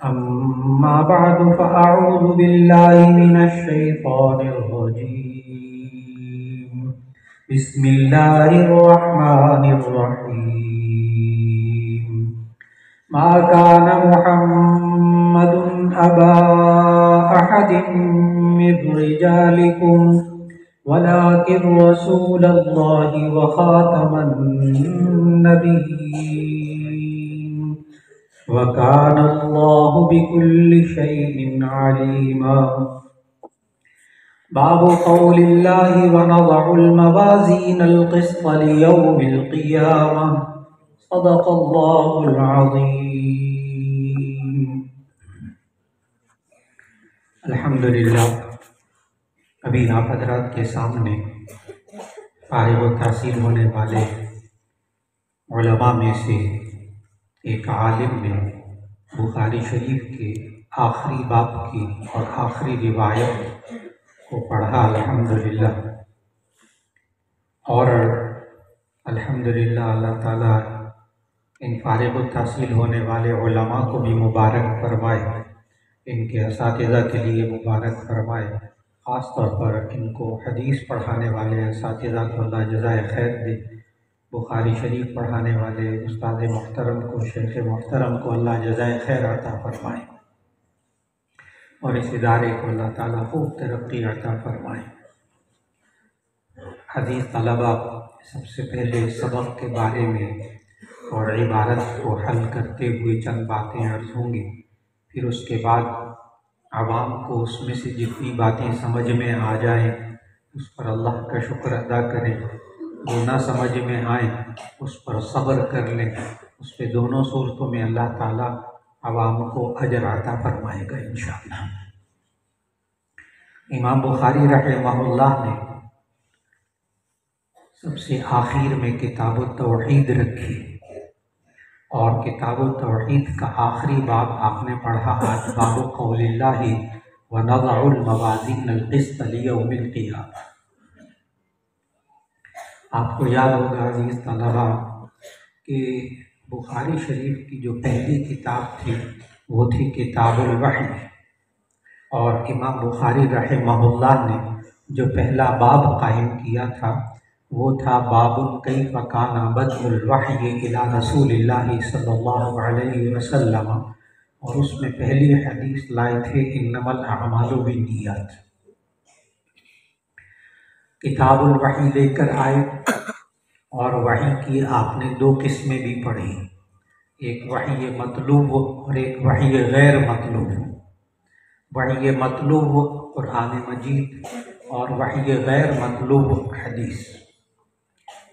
अम्मा बअद फ़अऊज़ु बिल्लाहि मिनश्शैतानिर्रजीम। बिस्मिल्लाहिर्रहमानिर्रहीम। मा कान मुहम्मदुन अबा अहदिम मिन रिजालिकुम वलाकिन रसूलल्लाहि व खातमन नबिय्यीन व कान अल्लाहु बिकुल्लि शैइन अलीमा। बाबु क़ौलिल्लाहि व नज़उल मवाज़ीनल क़िस्त लियौमिल क़ियामह सदक़ल्लाहुल अज़ीम। अल्हम्दुलिल्लाह। अभी आप हज़रात के सामने फ़ारिग़ व तहसील होने वाले उलमा में से एक आलिम ने बुखारी शरीफ के आखिरी बाब की और आखिरी रिवायत को पढ़ा अल्हम्दुलिल्लाह। और अल्हम्दुलिल्लाह अल्लाह ताला इन फ़ारिग़ व तहसील होने वाले उलमा को भी मुबारक फरमाए, इनके असातिज़ा के लिए मुबारक फरमाए। ख़ास तौर पर इनको हदीस पढ़ाने वाले असातिज़ा को अल्लाह जज़ाए खैर दे। बुखारी शरीफ पढ़ाने वाले उस्ताद मोहतरम को, शेख मोहतरम को अल्लाह जज़ाए खैर अता फरमाए और इस इदारे को अल्लाह ताला खूब तरक्की अता फरमाए। अज़ीज़ तलबा, सबसे पहले सबक के बारे में और इबारत को हल करते हुए चंद बातें अर्ज़ होंगी। फिर उसके बाद आवाम को उसमें से जितनी बातें समझ में आ जाएं उस पर अल्लाह का शुक्र अदा करें, जो ना समझ में आए उस पर सब्र कर लें। उस पर दोनों सूरतों में अल्लाह ताला आवाम को अजर अता फरमाएगा इंशाअल्लाह। इमाम बुखारी रहमहुल्लाह ने सबसे आखिर में किताब तौहीद रखी और किताब तौहीद का आखिरी बाब आपने पढ़ा आज, बाबु क़ौलिल्लाहि व नज़उल मवाज़ीनल क़िस्त लियौमिल क़ियामह। आपको याद होगा अज़ीज़ तलबा कि बुखारी शरीफ की जो पहली किताब थी वो थी किताबुल वही, और इमाम बुखारी रहमहुल्लाह ने जो पहला बाब कायम किया था वो था बाबुन कैफ़ कान बदउल वही इला रसूलिल्लाहि सल्लल्लाहु अलैहि वसल्लम, और उसमें पहली हदीस लाए थे इन्नमल अअमालु बिन्नियात। किताबुल वही लेकर आए और वही की आपने दो किस्में भी पढ़ी, एक वही मतलूब और एक वही गैर मतलूब। वही मतलूब कुरान मजीद और वही गैर मतलूब हदीस।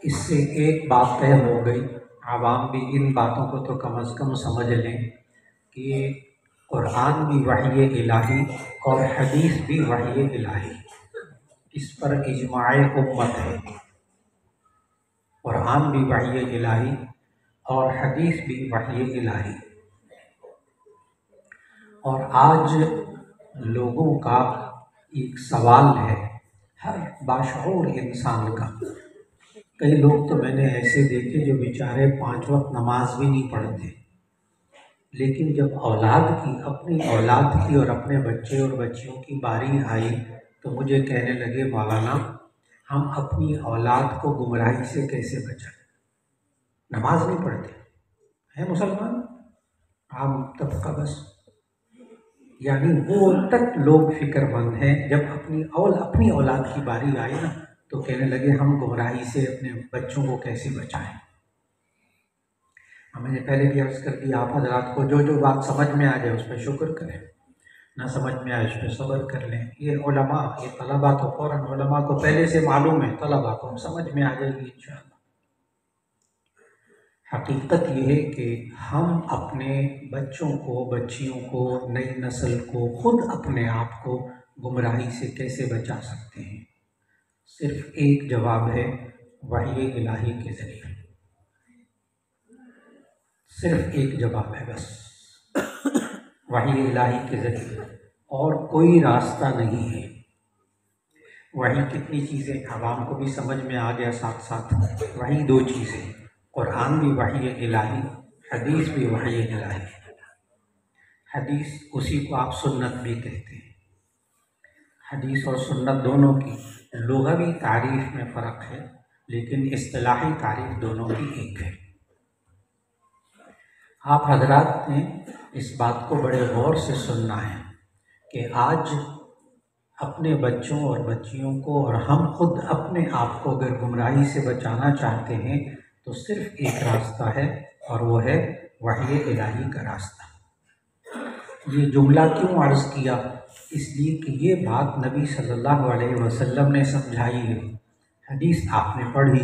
इससे एक बात तय हो गई, आवाम भी इन बातों को तो कम अज़ कम समझ लें कि कुरान भी वही इलाही और हदीस भी वही इलाही। इस पर इजमाए उम्मत है। कुरान भी वही इलाही और हदीस भी वही इलाही। और आज लोगों का एक सवाल है, हर बाशऊर इंसान का। कई लोग तो मैंने ऐसे देखे जो बेचारे 5 वक्त नमाज भी नहीं पढ़ते, लेकिन जब औलाद की, अपनी औलाद की और अपने बच्चे और बच्चियों की बारी आई तो मुझे कहने लगे, मौलाना हम अपनी औलाद को गुमराही से कैसे बचाएं? नमाज नहीं पढ़ते हैं मुसलमान, आम तबका बस, यानी वो तक लोग फिक्रमंद हैं। जब अपनी औलाद की बारी आई ना तो कहने लगे हम गुमराही से अपने बच्चों को कैसे बचाएं। मैंने पहले भी अर्ज़ कर दिया, आप हज़रात को जो जो बात समझ में आ जाए उस पर शुक्र करें, ना समझ में आए उस पर सब्र कर लें। ये उलमा, ये तलबा तो फ़ौरन उलमा को पहले से मालूम है, तलबा को समझ में आ जाएगी इंशाअल्लाह। हकीकत ये है कि हम अपने बच्चों को, बच्चियों को, नई नस्ल को, खुद अपने आप को गुमराही से कैसे बचा सकते हैं? सिर्फ एक जवाब है, वही इलाही के ज़रिए। सिर्फ एक जवाब है बस, वही इलाही के ज़रिए, और कोई रास्ता नहीं है। वही कितनी चीज़ें आवाम को भी समझ में आ गया, साथ साथ वही 2 चीज़ें, कुरान भी वही इलाही, हदीस भी वही इलाही। हदीस उसी को आप सुन्नत भी कहते हैं। हदीस और सुन्नत दोनों की लुग़वी तारीफ़ में फ़र्क है, लेकिन इस्तिलाही तारीफ़ दोनों की एक है। आप हजरात ने इस बात को बड़े गौर से सुनना है कि आज अपने बच्चों और बच्चियों को और हम खुद अपने आप को अगर गुमराही से बचाना चाहते हैं तो सिर्फ एक रास्ता है, और वो है वही इलाही का रास्ता। ये जुमला क्यों अर्ज़ किया? इसलिए कि ये बात नबी सल्लल्लाहु अलैहि वसल्लम ने समझाई है। हदीस आपने पढ़ी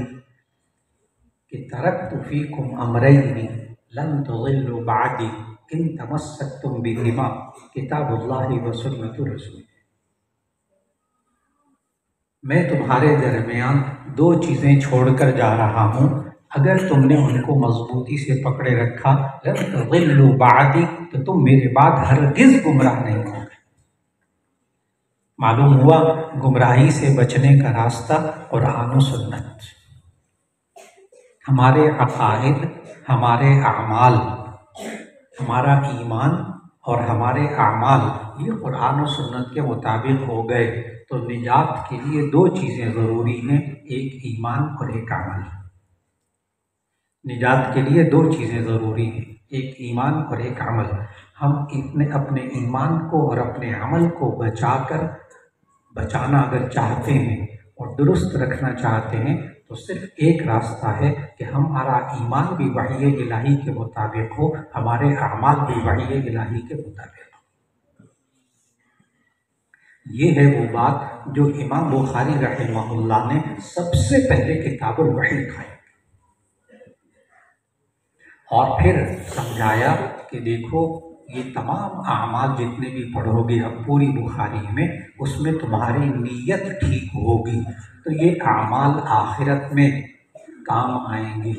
कि तरक्तु फ़ीकुम अमरैनि लन तुज़िल्लू बअदी इन तमस्सकतुम बिहिमा किताबुल्लाहि व सुन्नतु रसूल। मैं तुम्हारे दरमियान दो चीज़ें छोड़कर जा रहा हूँ, अगर तुमने उनको मजबूती से पकड़े रखा लन तुज़िल्लू बअदी, तो तुम मेरे बाद हरगिज़ गुमराह नहीं होगे। मालूम हुआ गुमराही से बचने का रास्ता कुरान और सुन्नत। हमारे अक़ाइद, हमारे अमाल, हमारा ईमान और हमारे अमाल ये कुरान और सुन्नत के मुताबिक हो गए तो निजात के लिए दो चीज़ें ज़रूरी हैं, एक ईमान और एक अमल। निजात के लिए दो चीज़ें ज़रूरी हैं, एक ईमान और एक अमल। हम अपने ईमान को और अपने अमल को बचाना अगर चाहते हैं और दुरुस्त रखना चाहते हैं तो सिर्फ एक रास्ता है कि हमारा ईमान भी वही इलाही के मुताबिक हो, हमारे अमाल भी वही इलाही के मुताबिक हो। ये है वो बात जो इमाम बुखारी रहमहुल्लाह ने सबसे पहले किताबुल वही लिखाई और फिर समझाया कि देखो ये तमाम अमाल जितने भी पढ़ोगे अब पूरी बुखारी में, उसमें तुम्हारी नीयत ठीक होगी तो ये अमाल आखिरत में काम आएंगे।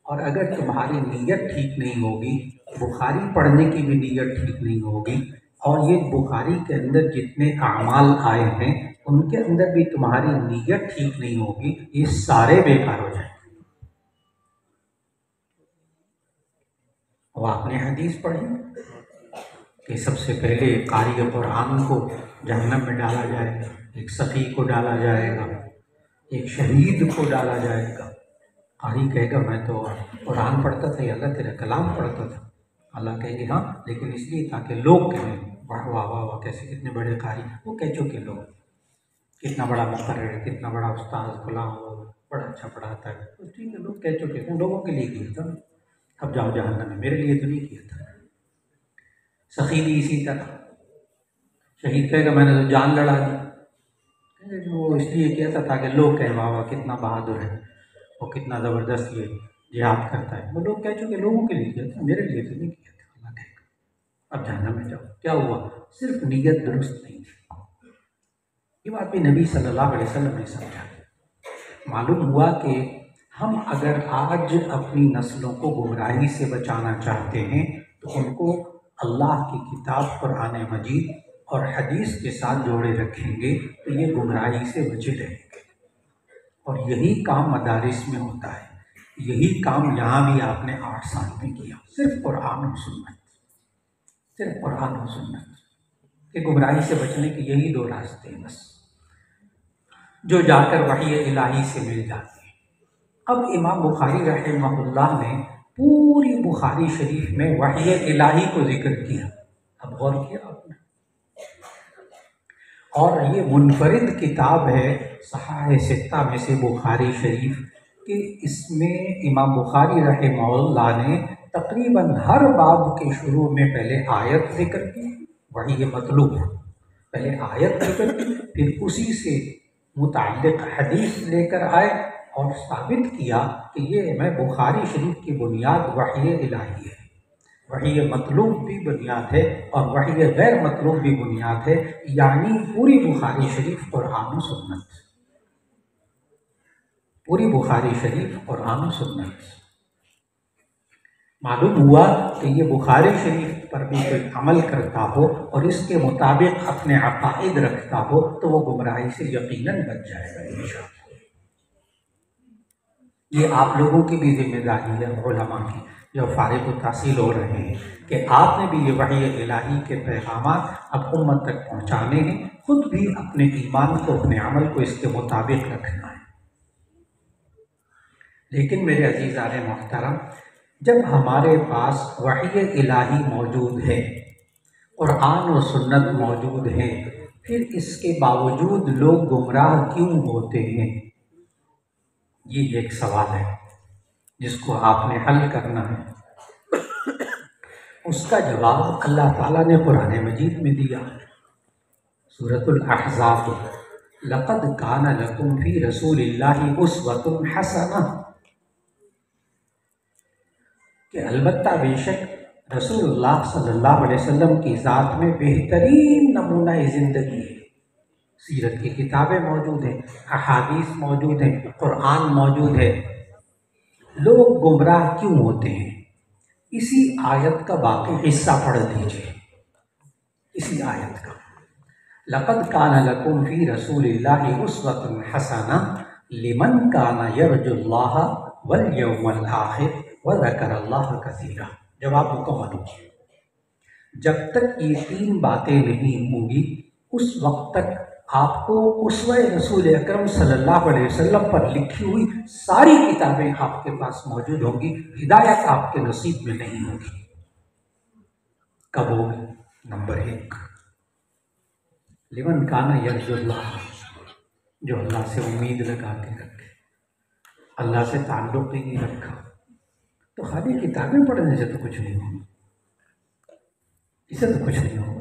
और अगर तुम्हारी नीयत ठीक नहीं होगी, बुखारी पढ़ने की भी नीयत ठीक नहीं होगी, और ये बुखारी के अंदर जितने अमाल आए हैं उनके अंदर भी तुम्हारी नीयत ठीक नहीं होगी, ये सारे बेकार हो जाएंगे। और आपने हदीस पढ़ी कि सबसे पहले कारी कुरान को जहन्नम में डाला जाएगा, एक सफ़ी को डाला जाएगा, एक शहीद को डाला जाएगा। कारी कहेगा मैं तो कुरान पढ़ता था, अल्लाह तेरा कलाम पढ़ता था। अल्लाह कहेंगे हाँ, लेकिन इसलिए ताकि लोग कहें वाह वाह वाह वाह कैसे कितने बड़े कारी। वो कह चुके लोग कितना बड़ा मुक़र्रिर, कितना बड़ा उस्ताद, गुलाम, बड़ा अच्छा पढ़ाता है, तो ठीक है लोग कह चुके थे, लोगों के लिए किया था, अब जाओ जहन्नम में, मेरे लिए तो नहीं किया था। सखी भी इसी तरह, शहीद कहेगा मैंने तो जान लड़ा दी, वो इसलिए किया था ताकि लोग कहें वाह वाह कितना बहादुर है, वो कितना ज़बरदस्त ये जिहाद करता है। वो लोग कह चुके लोगों के लिए किया था, मेरे लिए तो नहीं किया था। अल्लाह कहेगा अब जहन्नम में जाओ। क्या हुआ? सिर्फ नीयत दुरुस्त नहीं थी। ये बात भी नबी सल्लल्लाहु अलैहि वसल्लम ने समझा। मालूम हुआ कि हम अगर आज अपनी नस्लों को गुमराही से बचाना चाहते हैं तो उनको अल्लाह की किताब कुरान मजीद और हदीस के साथ जोड़े रखेंगे तो ये गुमराही से बचे रहेंगे। और यही काम मदारिस में होता है, यही काम यहाँ भी आपने 8 साल में किया, सिर्फ कुरान और सुन्नत, सिर्फ कुरान और सुन्नत के गुमराही से बचने के यही दो रास्ते हैं बस, जो जाकर वही इलाही से मिल जाते हैं। अब इमाम बुखारी रहमहुल्लाह ने पूरी बुखारी शरीफ में वही इलाही को जिक्र किया। अब गौर किया आपने? और ये मुनफरिद किताब है सहाह सित्ता में से बुखारी शरीफ कि इसमें इमाम बुखारी रहमहुल्लाह ने तकरीबन हर बाब के शुरू में पहले आयत जिक्र की, वही ये मतलूब, पहले आयत जिक्र की, फिर उसी से मुताल्लिक़ हदीस लेकर आए और साबित किया कि ये मैं बुखारी शरीफ की बुनियाद वही इलाही है, वही मतलूब भी बुनियाद है और वही गैर मतलूब भी बुनियाद है, यानी पूरी बुखारी शरीफ कुरान और सुन्नत, पूरी बुखारी शरीफ कुरान और सुन्नत। मालूम हुआ कि ये बुखारी शरीफ पर भी कोई अमल करता हो और इसके मुताबिक अपने अक़ाइद रखता हो तो वो गुमराही से यकीनन बच जाएगा इंशाअल्लाह। ये आप लोगों की भी जिम्मेदारी है उलमा की जो फारिग तहसील हो रहे हैं कि आपने भी ये वही इलाही के पैगामात अब उम्मत तक पहुँचाने हैं, खुद भी अपने ईमान को, अपने अमल को इसके मुताबिक रखना है। लेकिन मेरे अजीज़ान मोहतरम, जब हमारे पास वही इलाही मौजूद है, कुरान और सुन्नत मौजूद है, फिर इसके बावजूद लोग गुमराह क्यों होते हैं? ये एक सवाल है जिसको आपने हल करना है। उसका जवाब अल्लाह ताला ने कुरान मजीद में दिया। सूरतुल अहज़ाब, लक़द काना लकुम फ़ी रसूलिल्लाहि उस्वतुन हसना, कि अलबत्ता बेशक रसूलुल्लाह सल्लल्लाहु अलैहि वसल्लम की ज़ात में बेहतरीन नमूना ज़िंदगी है। सीरत की किताबें मौजूद हैं, अहादीस मौजूद हैं, कुरान मौजूद है। लोग गुमराह क्यों होते हैं? इसी आयत का बाकी हिस्सा पढ़ दीजिए। इसी आयत का, लक़द काना लकुम फ़ी रसूलिल्लाहि उस्वतुन हसना लिमन काना यरजुल्लाह वल यौमल आखिर व ज़करल्लाह कसीरा। जवाब मुकम्मल हो। जब तक ये तीन बातें नहीं होंगी, उस वक्त तक आपको उसवे रसूल अकरम सल्लल्लाहु अलैहि वसल्लम पर लिखी हुई सारी किताबें आपके पास मौजूद होंगी, हिदायत आपके नसीब में नहीं होगी। कब होगी? नंबर 1, लिमन काना यरजुल्लाह, जो अल्लाह से उम्मीद लगा के रखे, अल्लाह से ताल्लुक़ ही नहीं रखा, तो खाली किताबें पढ़ने से तो कुछ नहीं होगा, इससे तो कुछ नहीं होगा।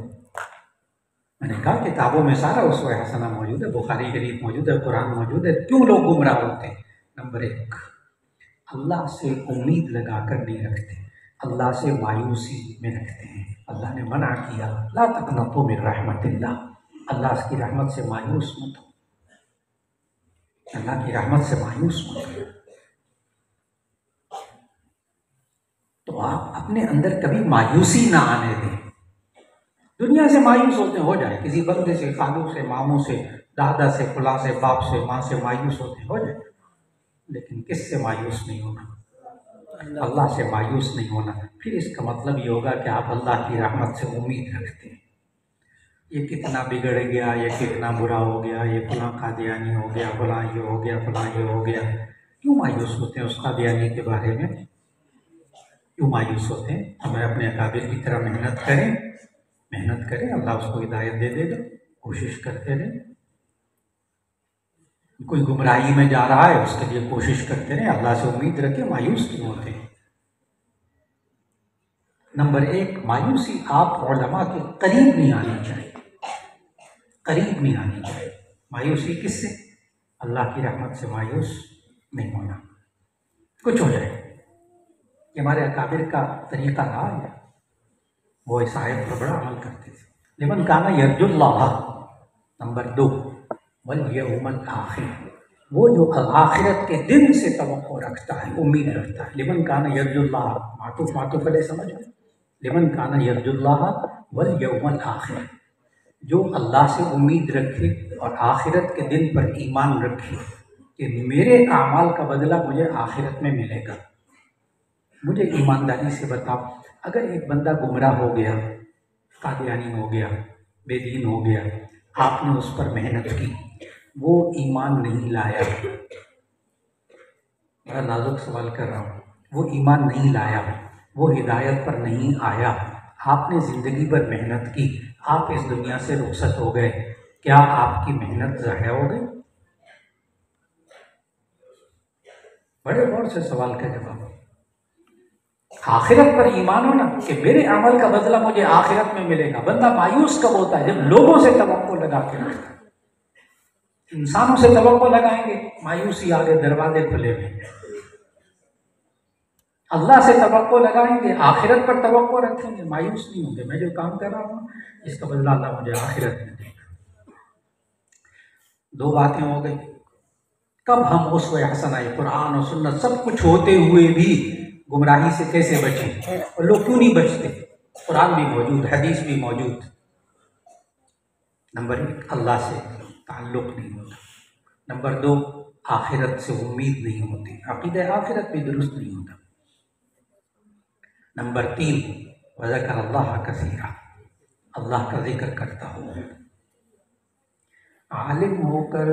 मैंने कहा किताबों में सारा उसवा हसना मौजूद है, बुखारी शरीफ मौजूद है, कुरान मौजूद है। क्यों लोग गुमराह होते हैं? नंबर 1, अल्लाह से उम्मीद लगा कर नहीं रखते, अल्लाह से मायूसी में रखते हैं। अल्लाह ने मना किया, ला तक़नतू मिन रहमतिल्लाह, अल्लाह की रहमत से मायूस मत हो, अल्लाह की रहमत से मायूस मत हो। तो आप अपने अंदर कभी मायूसी ना आने दें। दुनिया से मायूस होते हो जाए, किसी बंदे से, खालू से, मामू से, दादा से, फुला से, बाप से, माँ से मायूस होते हो जाए, लेकिन किससे मायूस नहीं होना? अल्लाह से मायूस नहीं होना। फिर इसका मतलब ये होगा कि आप अल्लाह की रहमत से उम्मीद रखते हैं। ये कितना बिगड़ गया, ये कितना बुरा हो गया, ये फलां कादियानी हो गया, फलां ये हो गया, फलां ये हो गया, क्यों मायूस होते हैं उस कादियानी के बारे में? क्यों मायूस होते हैं? हमें अपने अकाबिर की तरह मेहनत करें, अल्लाह उसको हिदायत दे देगा, कोशिश करते रहें। कोई गुमराही में जा रहा है, उसके लिए कोशिश करते रहें, अल्लाह से उम्मीद रखें, मायूस क्यों होते हैं? नंबर 1, मायूसी आप उलमा के करीब नहीं आनी चाहिए, करीब नहीं आनी चाहिए। मायूसी किससे? अल्लाह की रहमत से मायूस नहीं होना। कुछ हो जाए, ये हमारे अकाबिर का तरीका रहा है, वो इस आयत पर बड़ा अमल करते थे। लिमन काना यरजुल्लाह, नंबर 2, वल यौमल आखिर, वो जो आखिरत के दिन से तवक्को रखता है, उम्मीद रखता है। लिमन काना यरजुल्लाह, मातूफ पहले समझो, लिमन काना यरजुल्लाह वल यौमल आखिर, जो अल्लाह से उम्मीद रखे और आखिरत के दिन पर ईमान रखे कि मेरे अमाल का बदला मुझे आखिरत में मिलेगा। मुझे ईमानदारी से बताओ, अगर एक बंदा गुमराह हो गया, कादियानी हो गया, बेदीन हो गया, आपने उस पर मेहनत की, वो ईमान नहीं लाया, बड़ा नाजुक सवाल कर रहा हूँ, वो ईमान नहीं लाया, वो हिदायत पर नहीं आया, आपने ज़िंदगी भर मेहनत की, आप इस दुनिया से रुखसत हो गए, क्या आपकी मेहनत ज़ाया हो गई? बड़े गौर से सवाल का जवाब। आखिरत पर ईमान हो ना, कि मेरे अमल का बदला मुझे आखिरत में मिलेगा। बंदा मायूस कब होता है? जब लोगों से तवक्को लगा के रखता है। इंसानों से तवक्को लगाएंगे, मायूसी आगे दरवाजे खुले हुए। अल्लाह से तवक्को लगाएंगे, आखिरत पर तवक्को रखेंगे, मायूस नहीं होंगे। मैं जो काम कर रहा हूँ इसका बदला अल्लाह मुझे आखिरत में देगा। 2 बातें हो गई। कब हम उसवे हसना, कुरान और सुन्नत सब कुछ होते हुए भी गुमराही से कैसे बचें? और लोग क्यों नहीं बचते? कुरान भी मौजूद, हदीस भी मौजूद। नंबर 1, अल्लाह से ताल्लुक़ नहीं होता। नंबर 2, आखिरत से उम्मीद नहीं होती, अक़ीदा आखिरत भी दुरुस्त नहीं होता। नंबर 3, वज़कर अल्लाह कसीरा, अल्लाह का जिक्र करता हूँ। आलिम होकर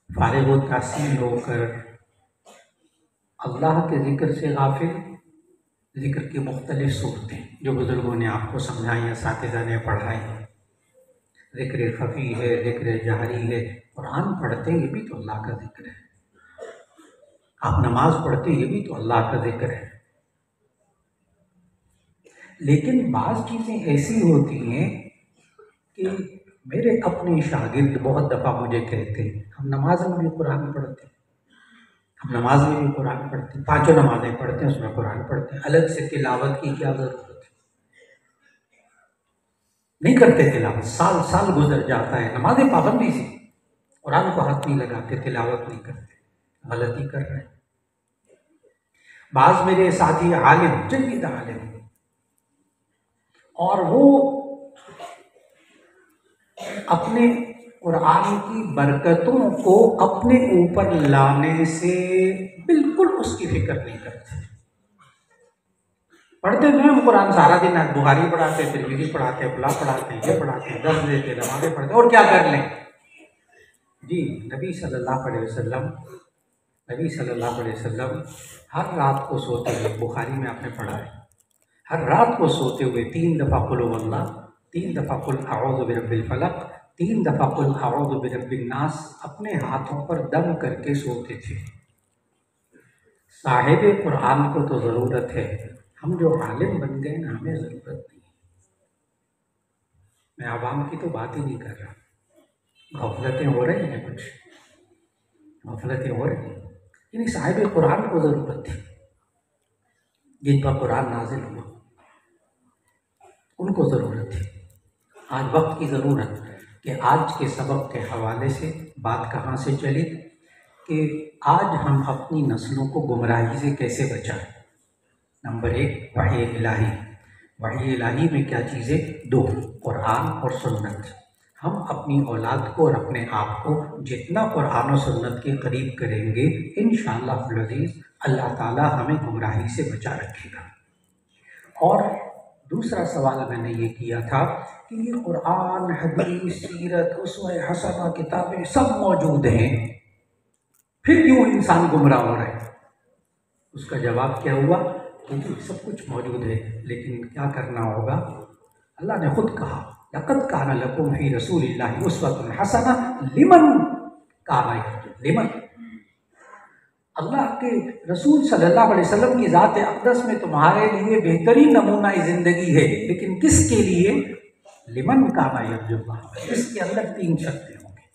फारिग व तहसील होकर अल्लाह के ज़िक्र से गाफिल, ज़िक्र की मुख्तलिफ़ सूरतें जो बुज़ुर्गों ने आपको समझाई, असातिज़ा ने पढ़ाई, ज़िक्र ख़फ़ी है, ज़िक्र जहरी है। कुरान पढ़ते ये भी तो अल्लाह का ज़िक्र है, आप नमाज पढ़ते ये भी तो अल्लाह का ज़िक्र है। लेकिन बाज़ चीज़ें ऐसी होती हैं कि मेरे अपने शागिर्द बहुत दफ़ा मुझे कहते हैं, हम नमाज में भी कुरान पढ़ते हैं, हम नमाज में भी कुरान पढ़ते हैं, 5 नमाज़ें पढ़ते हैं, उसमें कुरान पढ़ते हैं, अलग से तिलावत की क्या ज़रूरत है? नहीं करते तिलावत, साल साल गुजर जाता है नमाज़ें पाबंदी से, कुरान को हाथ नहीं लगाते, तिलावत नहीं करते, गलती कर रहे हैं। बाज़ मेरे साथी आलिम, जदीद आलिम, और वो अपने कुरान की बरकतों को अपने ऊपर लाने से बिल्कुल उसकी फिक्र नहीं करते। पढ़ते हैं हम कुरान सारा दिन, बुखारी पढ़ाते हैं, तिरमिज़ी पढ़ाते हैं, फला पढ़ाते हैं, ये पढ़ाते हैं, दर्स देते हैं, नमाज़ें पढ़ते हैं, और क्या कर लें जी। नबी सल्लल्लाहु अलैहि वसल्लम हर रात को सोते हुए, बुखारी में आपने पढ़ा है, हर रात को सोते हुए 3 दफ़ा कुल हुवल्लाह, 3 दफ़ा कुल अऊज़ु बिरब्बिल फलक, 3 दफ़ा कुल अऊज़ु बिरब्बिन नास अपने हाथों पर दम करके सोते थे। साहिब कुरान को तो ज़रूरत है, हम जो आलिम बन गए ना, हमें ज़रूरत नहीं। मैं आवाम की तो बात ही नहीं कर रहा, गफलतें हो रही हैं, कुछ गफलतें हो रही हैं, यानी साहिब कुरान को ज़रूरत थी, जिन पर कुरान नाजिल हुआ उनको ज़रूरत थी। आज वक्त की ज़रूरत कि आज के सबक के हवाले से बात कहाँ से चली कि आज हम अपनी नस्लों को गुमराही से कैसे बचाएं। नंबर 1, वही इलाही। वही इलाही में क्या चीज़ें? 2, कुरान और सुन्नत। हम अपनी औलाद को और अपने आप को जितना कुरान और सुन्नत के करीब करेंगे, इंशाअल्लाह अज़ीज़ अल्लाह ताला हमें गुमराही से बचा रखेगा। और दूसरा सवाल मैंने ये किया था कि ये कुरान, हदीस, सीरत, उसवा हसना किताबें सब मौजूद हैं, फिर क्यों इंसान गुमराह हो रहा है? उसका जवाब क्या हुआ? क्योंकि सब कुछ मौजूद है, लेकिन क्या करना होगा? अल्लाह ने खुद कहा, लक़द काना लकुम फ़ी रसूलिल्लाहि उस्वतुन हसना लिमन काना यर्जू। लिमन, अल्लाह के रसूल सल्लल्लाहु अलैहि वसल्लम की ज़ात अक़दस में तुम्हारे लिए बेहतरीन नमूना ज़िंदगी है, लेकिन किसके लिए? लिमन काना यर्जुल्लाह। इसके अंदर 3 शर्तें होंगी,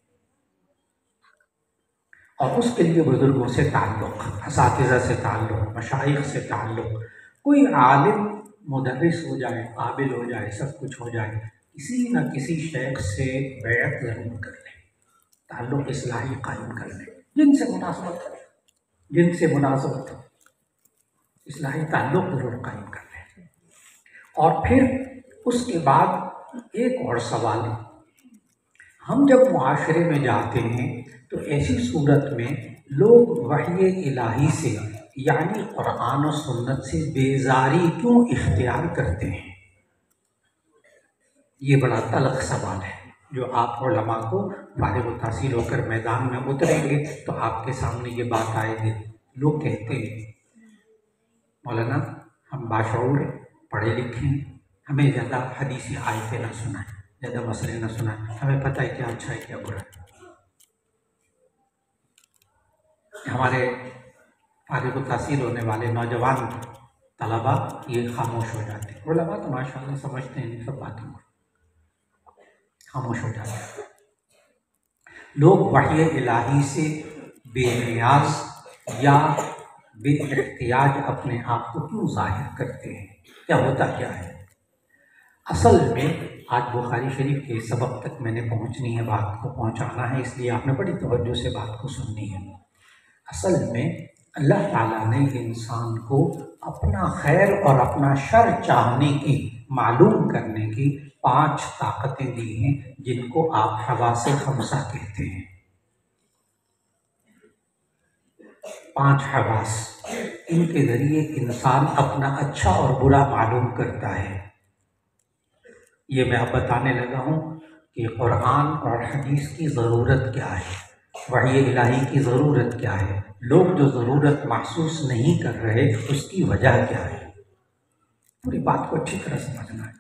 और उसके लिए बुजुर्गों से ताल्लुक़, असातिज़ा से ताल्लुक़, मशाइख़ से ताल्लुक़। कोई आलिम मुदर्रिस हो जाए, काबिल हो जाए, सब कुछ हो जाए, किसी न किसी शेख से बैअत ज़रूर कर लें, ताल्लुक़ इस्लाही कायम कर लें, जिनसे मुनासबत हो, इस्लाही ताल्लुक़ ज़रूर कायम कर लें। और फिर उसके बाद एक और सवाल, हम जब मुआशरे में जाते हैं तो ऐसी सूरत में लोग वही इलाही से यानी कुरान और सुन्नत से बेजारी क्यों इख्तियार करते हैं? ये बड़ा तल्ख़ सवाल है, जो आप उलमा को फारिग व तहसील होकर मैदान में उतरेंगे तो आपके सामने ये बात आएगी। लोग कहते हैं मौलाना हम बाशऊर पढ़े लिखे हैं, हमें ज़्यादा हदीसी आयतें न सुनाएं, ज़्यादा मसले न सुनाएं, हमें पता है क्या अच्छा है क्या बुरा है। हमारे फारिग व तहसील होने वाले नौजवान तलबा ये खामोश हो जाते हैं। उलमा तो माशाअल्लाह समझते हैं इन सब बातों को, खामोश हो जाते हैं। लोग वही इलाही से बेनियाज या बेइख्तियाज अपने आप को क्यों ज़ाहिर करते हैं? क्या होता क्या है? असल में आज बुखारी शरीफ के सबक तक मैंने पहुंचनी है, बात को पहुंचाना है, इसलिए आपने बड़ी तवज्जो से बात को सुननी है। असल में अल्लाह ताला ने इंसान को अपना खैर और अपना शर चाहने की, मालूम करने की 5 ताकतें दी हैं, जिनको आप हवासे खमसा कहते हैं। 5 हवास, इनके ज़रिए इंसान अपना अच्छा और बुरा मालूम करता है। ये मैं अब बताने लगा हूँ कि कुरान और हदीस की ज़रूरत क्या है, वही इलाही की ज़रूरत क्या है, लोग जो ज़रूरत महसूस नहीं कर रहे उसकी वजह क्या है। पूरी बात को अच्छी तरह समझना है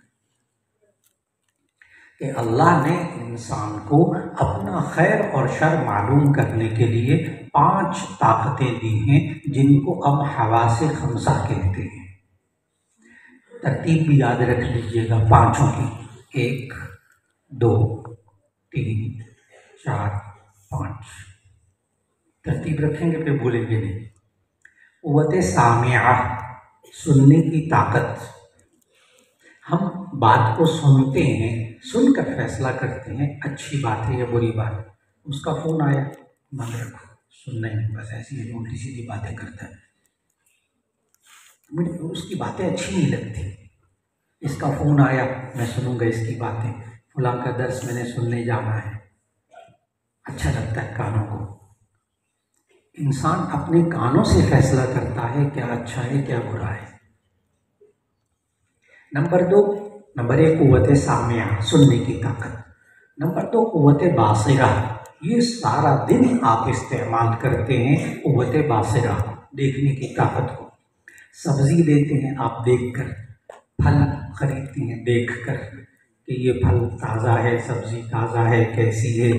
कि अल्लाह ने इंसान को अपना खैर और शर मालूम करने के लिए 5 ताकतें दी हैं, जिनको हम हवासे खमसा कहते हैं। तरतीब भी याद रख लीजिएगा पाँचों की, 1 2 3 4 5, तरतीब रखेंगे फिर भूलेंगे नहीं। क़ुव्वत सामिआ, सुनने की ताकत, हम बात को सुनते हैं, सुनकर फैसला करते हैं अच्छी बात है या बुरी बात है। उसका फ़ोन आया, मन रखो, सुनना ही नहीं, बस ऐसी है उल्टी सीधी बातें करता है, मुझे उसकी बातें अच्छी नहीं लगती। इसका फ़ोन आया, मैं सुनूंगा इसकी बातें, फलां का दर्स मैंने सुनने जाना है, अच्छा लगता है कानों को। इंसान अपने कानों से फैसला करता है क्या अच्छा है क्या बुरा है। नंबर 1 क़ुव्वत सामिआ, सुनने की ताकत। नंबर 2 क़ुव्वत बासिरा, ये सारा दिन आप इस्तेमाल करते हैं क़ुव्वत बासिरा, देखने की ताकत को। सब्ज़ी लेते हैं आप देखकर, फल खरीदते हैं देखकर कि ये फल ताज़ा है, सब्ज़ी ताज़ा है, कैसी है।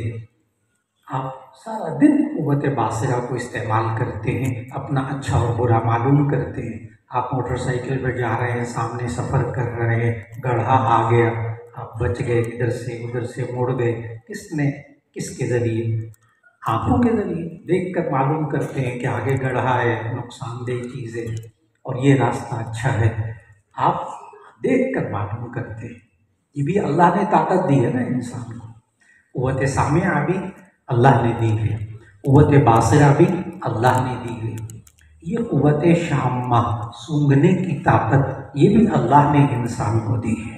आप सारा दिन क़ुव्वत बासिरा को इस्तेमाल करते हैं, अपना अच्छा और बुरा मालूम करते हैं। आप मोटरसाइकिल पर जा रहे हैं, सामने सफ़र कर रहे हैं, गड्ढा आ गया, आप बच गए, इधर से उधर से मुड़ गए, किसके ज़रिए? आँखों के ज़रिए देखकर मालूम करते हैं कि आगे गड्ढा है, नुकसानदेह चीज़ है और ये रास्ता अच्छा है। आप देखकर मालूम करते हैं। ये भी अल्लाह ने ताकत दी है ना इंसान को। क़ुव्वत सामिआ भी अल्लाह ने दी है, क़ुव्वत बासिरा भी अल्लाह ने दी है। ये क़ुव्वत शाम्मा, सूंघने की ताकत, ये भी अल्लाह ने इंसान को दी है।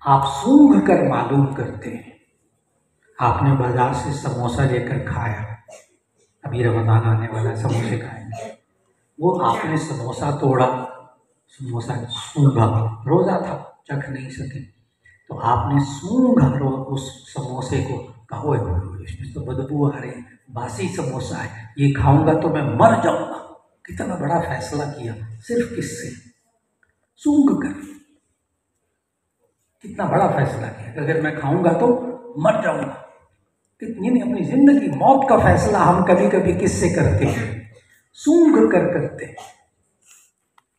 आप सूंघ कर मालूम करते हैं। आपने बाजार से समोसा लेकर खाया, अभी रमज़ान आने वाला, समोसे खाएंगे, वो आपने समोसा तोड़ा, समोसा सूंघा, रोज़ा था चख नहीं सके, तो आपने सूंघा उस समोसे को, कहो इसमें तो बदबू आ रही, बासी समोसा है, ये खाऊंगा तो मैं मर जाऊंगा। कितना बड़ा फैसला किया, सिर्फ किससे? सूंघ कर। कितना बड़ा फैसला किया, अगर मैं खाऊंगा तो मर जाऊंगा। कितनी अपनी जिंदगी मौत का फैसला हम कभी कभी किससे करते हैं? सूंघ कर करते हैं।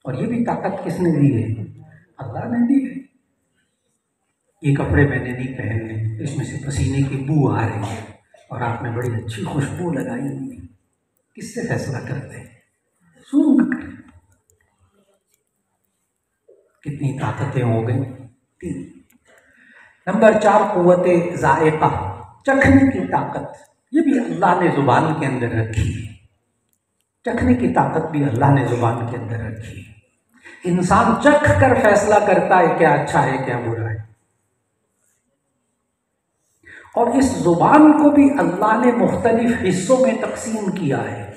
और ये भी ताकत किसने दी है? अल्लाह ने दी है। ये कपड़े मैंने नहीं पहनने, इसमें से पसीने की बू आ रही है और आपने बड़ी अच्छी खुशबू लगाई हुई है, किससे फैसला करते हैं? सूंघ कर। कितनी ताकतें हो गई? 3। नंबर 4 क़ुव्वत ज़ायक़ा, चखने की ताकत, ये भी अल्लाह ने ज़ुबान के अंदर रखी है। चखने की ताकत भी अल्लाह ने ज़ुबान के अंदर रखी है। इंसान चख कर फैसला करता है क्या अच्छा है क्या बुरा है। और इस ज़ुबान को भी अल्लाह ने मुख्तलिफ हिस्सों में तकसीम किया है।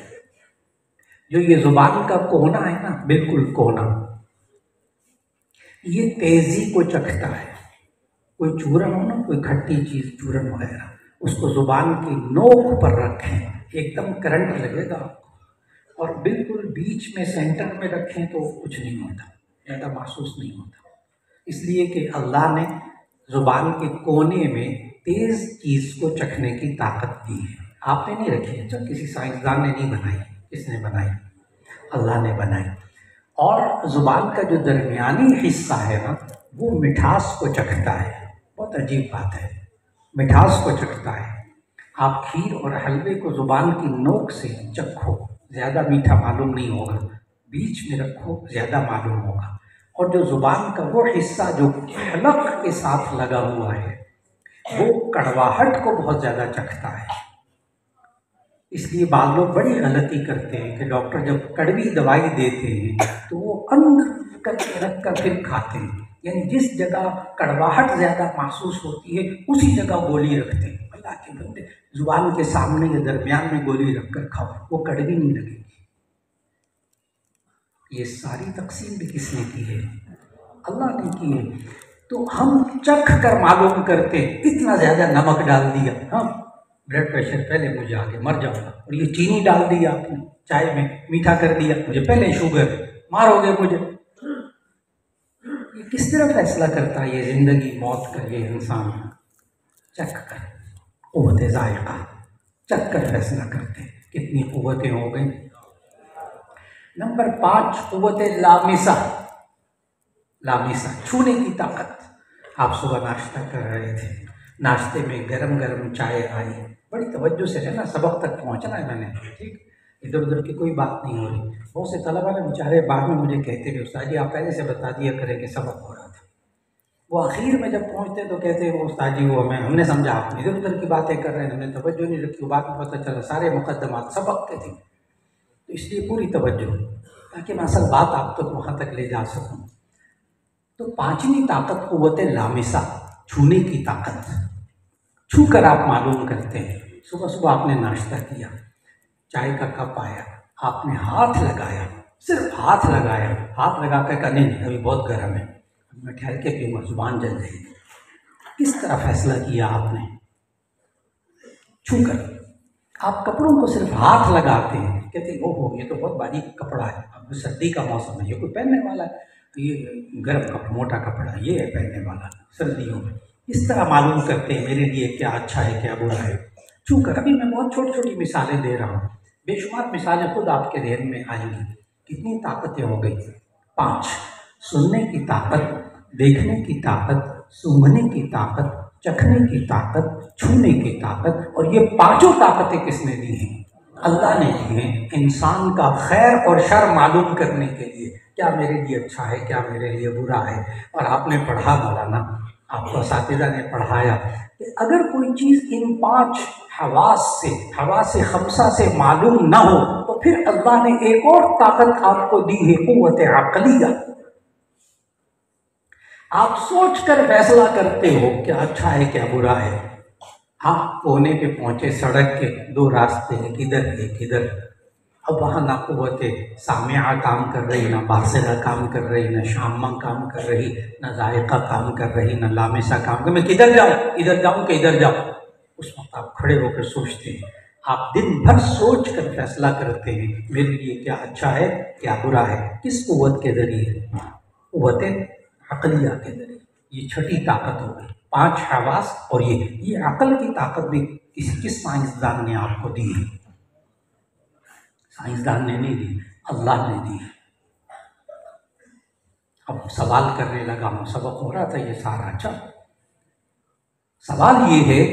जो ये ज़ुबान का कोना है ना, बिल्कुल कोना, ये तेज़ी को चखता है। कोई चूरन हो ना, कोई खट्टी चीज़, चूरन वगैरह, उसको ज़ुबान की नोक पर रखें, एकदम करंट लगेगा, और बिल्कुल बीच में सेंटर में रखें तो कुछ नहीं होता, ज़्यादा महसूस नहीं होता। इसलिए कि अल्लाह ने ज़ुबान के कोने में तेज़ चीज़ को चखने की ताकत दी है। आपने नहीं रखी है, चल किसी साइंसदान ने नहीं बनाई, किसने बनाई? अल्लाह ने बनाई। और ज़ुबान का जो दरमियानी हिस्सा है ना, वो मिठास को चखता है। बहुत अजीब बात है, मिठास को चखता है। आप खीर और हलवे को ज़ुबान की नोक से चखो, ज़्यादा मीठा मालूम नहीं होगा, बीच में रखो, ज़्यादा मालूम होगा। और जो ज़ुबान का वो हिस्सा जो हलक के साथ लगा हुआ है, वो कड़वाहट को बहुत ज़्यादा चखता है। इसलिए बाद लोग बड़ी गलती करते हैं कि डॉक्टर जब कड़वी दवाई देते हैं तो वो अंदर करके रख कर फिर खाते हैं, यानी जिस जगह कड़वाहट ज़्यादा महसूस होती है उसी जगह गोली रखते हैं। अल्लाह के बंदे, जुबान के सामने या दरमियान में गोली रखकर खाओ, वो कड़वी नहीं लगेगी। ये सारी तकसीम भी किसने की है? अल्लाह ने की है। तो हम चख कर मालूम करते, इतना ज़्यादा नमक डाल दिया, हाँ ब्लड प्रेशर पहले मुझे आगे मर जाऊंगा, और ये चीनी डाल दिया आपने चाय में, मीठा कर दिया, मुझे पहले शुगर, मारोगे मुझे। ये किस तरह फैसला करता है ये ज़िंदगी मौत का ये इंसान? चख कर, क़ुव्वत ज़ायक़ा चख कर फैसला करते। कितनी क़ुव्वतें हो गई। नंबर 5 क़ुव्वत लामिसा। लामिसा छूने की ताकत। आप सुबह नाश्ता कर रहे थे, नाश्ते में गरम गरम चाय आई, बड़ी तवज्जो से है ना, सबक तक पहुंचना है मैंने, ठीक, इधर उधर की कोई बात नहीं हो रही। बहुत से तलबा ने बेचारे बाद में मुझे कहते थे, उस्ताद जी आप पहले से बता दिया करें कि सबक हो रहा था। वो आखिर में जब पहुंचते तो कहते वो उस्ताद जी वो हमने समझा आप इधर उधर की बातें कर रहे हैं, हमने तवज्जो नहीं रखी। बात में पता चला सारे मुकद्दमात सबक के थे, तो इसलिए पूरी तवज्जो, ताकि मैं असल बात आप तक वहाँ तक ले जा सकूँ। तो 5वीं ताकत क़ुव्वत लामिसा, छूने की ताकत। छू कर आप मालूम करते हैं। सुबह सुबह आपने नाश्ता किया, चाय का कप आया, आपने हाथ लगाया, सिर्फ हाथ लगाया, हाथ लगा कर कहा नहीं अभी बहुत गर्म है, मैं ठहर के पीऊँगा, जुबान जल जाएगी। किस तरह फैसला किया आपने? छू कर। आप कपड़ों को सिर्फ हाथ लगाते हैं, कहते ओहो ये तो बहुत बारीक कपड़ा है, अब सर्दी का मौसम है, ये कोई पहनने वाला है, तो ये गर्म कपड़ा मोटा कपड़ा ये है पहनने वाला सर्दियों में। इस तरह मालूम करते हैं मेरे लिए क्या अच्छा है क्या बुरा है। छू कर। अभी मैं बहुत छोटी छोटी मिसालें दे रहा हूँ, बेशुमार मिसालें खुद आपके ध्यान में आएंगी। कितनी ताकतें हो गई? 5। सुनने की ताकत, देखने की ताकत, सूंघने की ताकत, चखने की ताकत, छूने की ताकत। और ये 5 ताकतें किसने दी हैं? अल्लाह ने दी हैं इंसान का खैर और शर मालूम करने के लिए, क्या मेरे लिए अच्छा है क्या मेरे लिए बुरा है। और आपने पढ़ा मौलाना, आपको असातिज़ा ने पढ़ाया कि अगर कोई चीज़ इन 5 हवास से खमसा से मालूम ना हो तो फिर अल्लाह ने एक और ताकत आपको दी है, क़ुव्वत अक़लिया। आप सोच कर फैसला करते हो क्या अच्छा है क्या बुरा है। हाँ, कोने पे पहुंचे सड़क के 2 रास्ते हैं, किधर एक किधर। अब वहाँ ना क़ुव्वत सामिआ काम कर रही, ना बासिरा काम कर रही, ना शामा काम कर रही, ना ज़ायक़ा काम कर रही, ना लामिसा काम कर। मैं किधर जाऊँ, इधर जाऊँ कि इधर जाऊँ? उस वक्त आप खड़े होकर सोचते हैं, आप दिन भर सोच कर फैसला करते हैं मेरे लिए क्या अच्छा है क्या बुरा है। किस क़ुव्वत के ज़रिए? क़ुव्वत अक़लिया के ज़रिए। ये 6ठी ताकत हो गई। 5 हवास और ये अक़ल की ताकत भी किस साइंसदान ने आपको दी है? साइंसदान ने नहीं दी, अल्लाह ने दी। अब सवाल करने लगा हूँ, सबक हो रहा था ये सारा। अच्छा, सवाल ये है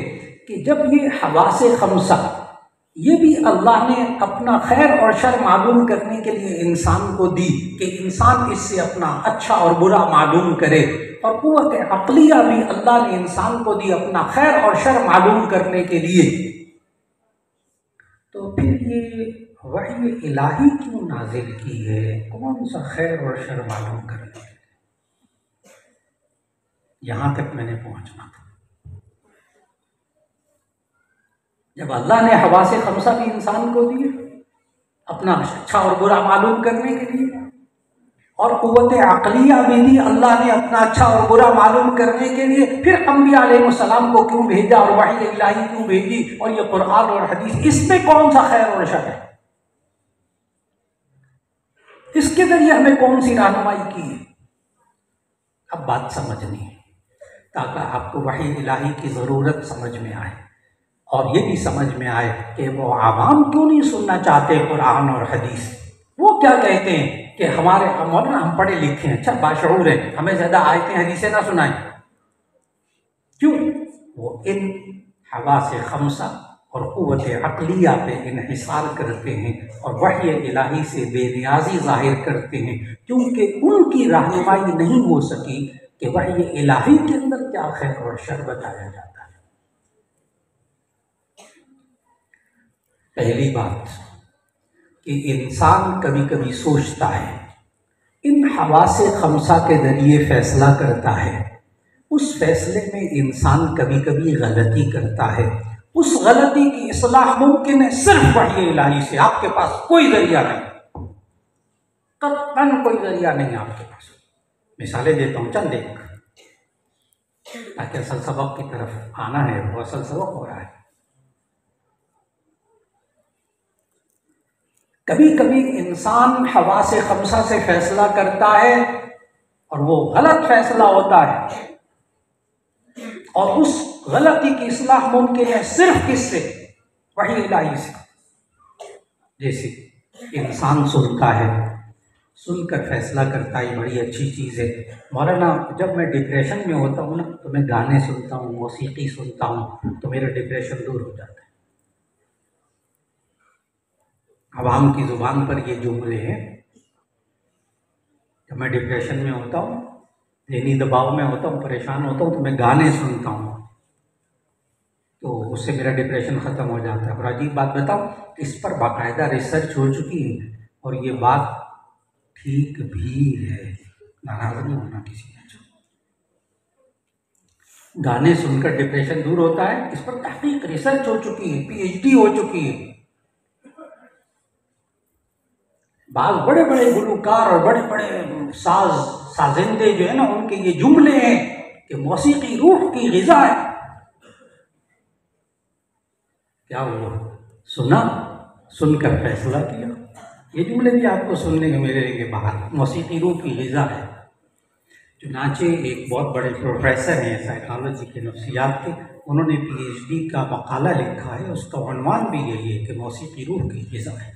कि जब ये हवासे खमसा ये भी अल्लाह ने अपना खैर और शर मालूम करने के लिए इंसान को दी कि इंसान इससे अपना अच्छा और बुरा मालूम करे, और क़ुव्वत अक़लिया भी अल्लाह ने इंसान को दी अपना खैर और शर मालूम करने के लिए, तो फिर ये वही इलाही क्यों नाजिल की है? कौन सा खैर और शर मालूम करने के लिए? यहाँ तक मैंने पहुँचना था। जब अल्लाह ने हवा से खमसा भी इंसान को दिए अपना अच्छा और बुरा मालूम करने के लिए, और क़ुव्वत अक़लिया भी दी अल्लाह ने अपना अच्छा और बुरा मालूम करने के लिए, फिर अंबिया अलैहिस्सलाम को क्यों भेजा और वही इलाही क्यों भेजी, और ये कुरान और हदीस, इसमें कौन सा खैर और शर है? इसके जरिए हमें कौन सी रहनुमाई की है? अब बात समझनी है ताकि आपको वही इलाही की ज़रूरत समझ में आए, और ये भी समझ में आए कि वो आवाम क्यों नहीं सुनना चाहते कुरान और हदीस। वो क्या कहते हैं कि हमारे हम पढ़े लिखे हैं, अच्छा बाशऊर हैं, हमें ज़्यादा आयतें हदीसें ना सुनाएं। क्यों? वो इन हवा से खमसा और क़ुव्वत अक़लिया पे इन्हिसार करते हैं और वही इलाही से बेनियाजी ज़ाहिर करते हैं, क्योंकि उनकी रहनुमाई नहीं हो सकी कि वही इलाही के अंदर क्या खैर और शर बताया जाता है। पहली बात कि इंसान कभी कभी सोचता है, इन हवा से खमसा के ज़रिए फ़ैसला करता है, उस फैसले में इंसान कभी कभी गलती करता है, उस गलती की इस्लाह मुमकिन है सिर्फ वही इलाही से, आपके पास कोई जरिया नहीं, कतन कोई जरिया नहीं आपके पास। मिसालें देता हूँ चंद एक, ताकि असल सबक की तरफ आना है, वो असल सबक हो रहा है। कभी कभी इंसान हवा से खमसा से फैसला करता है और वो गलत फैसला होता है, और उस गलती की इस्लाह मुमकिन है सिर्फ किससे, वही इलाही से। जैसे इंसान सुनता है, सुनकर फैसला करता है, बड़ी अच्छी चीज़ है। मौलाना जब मैं डिप्रेशन में होता हूँ ना, तो मैं गाने सुनता हूँ, मौसीकी सुनता हूँ, तो मेरा डिप्रेशन दूर हो जाता है। आवाम की ज़ुबान पर ये जुमले हैं। जब मैं डिप्रेशन में होता हूँ, ज़हनी दबाव में होता हूँ, परेशान होता हूँ, तो मैं गाने सुनता हूँ, तो उससे मेरा डिप्रेशन ख़त्म हो जाता है। और अजीब बात बताऊँ, इस पर बाकायदा रिसर्च हो चुकी है और ये बात ठीक भी है, नाराज़ नहीं होना किसी ने। गाने सुनकर डिप्रेशन दूर होता है, इस पर तहकीक रिसर्च हो चुकी है, पीएचडी हो चुकी है। बाल बड़े बड़े गुलकार और बड़े बड़े साजिंदे जो है ना, उनके ये जुमले हैं कि मौसीकी रूह की ग़िज़ा है। क्या हुआ, सुना, सुनकर फैसला किया। ये जुमले भी आपको सुनने को मिलेंगे बाहर, मौसीकी रूह की ग़िज़ा है। चुनाचे एक बहुत बड़े प्रोफेसर हैं साइकोलॉजी के, नफ्सियात के, उन्होंने पीएचडी का मकाला लिखा है, उसका उन्वान भी यही है कि मौसीकी रूह की ग़िज़ा है।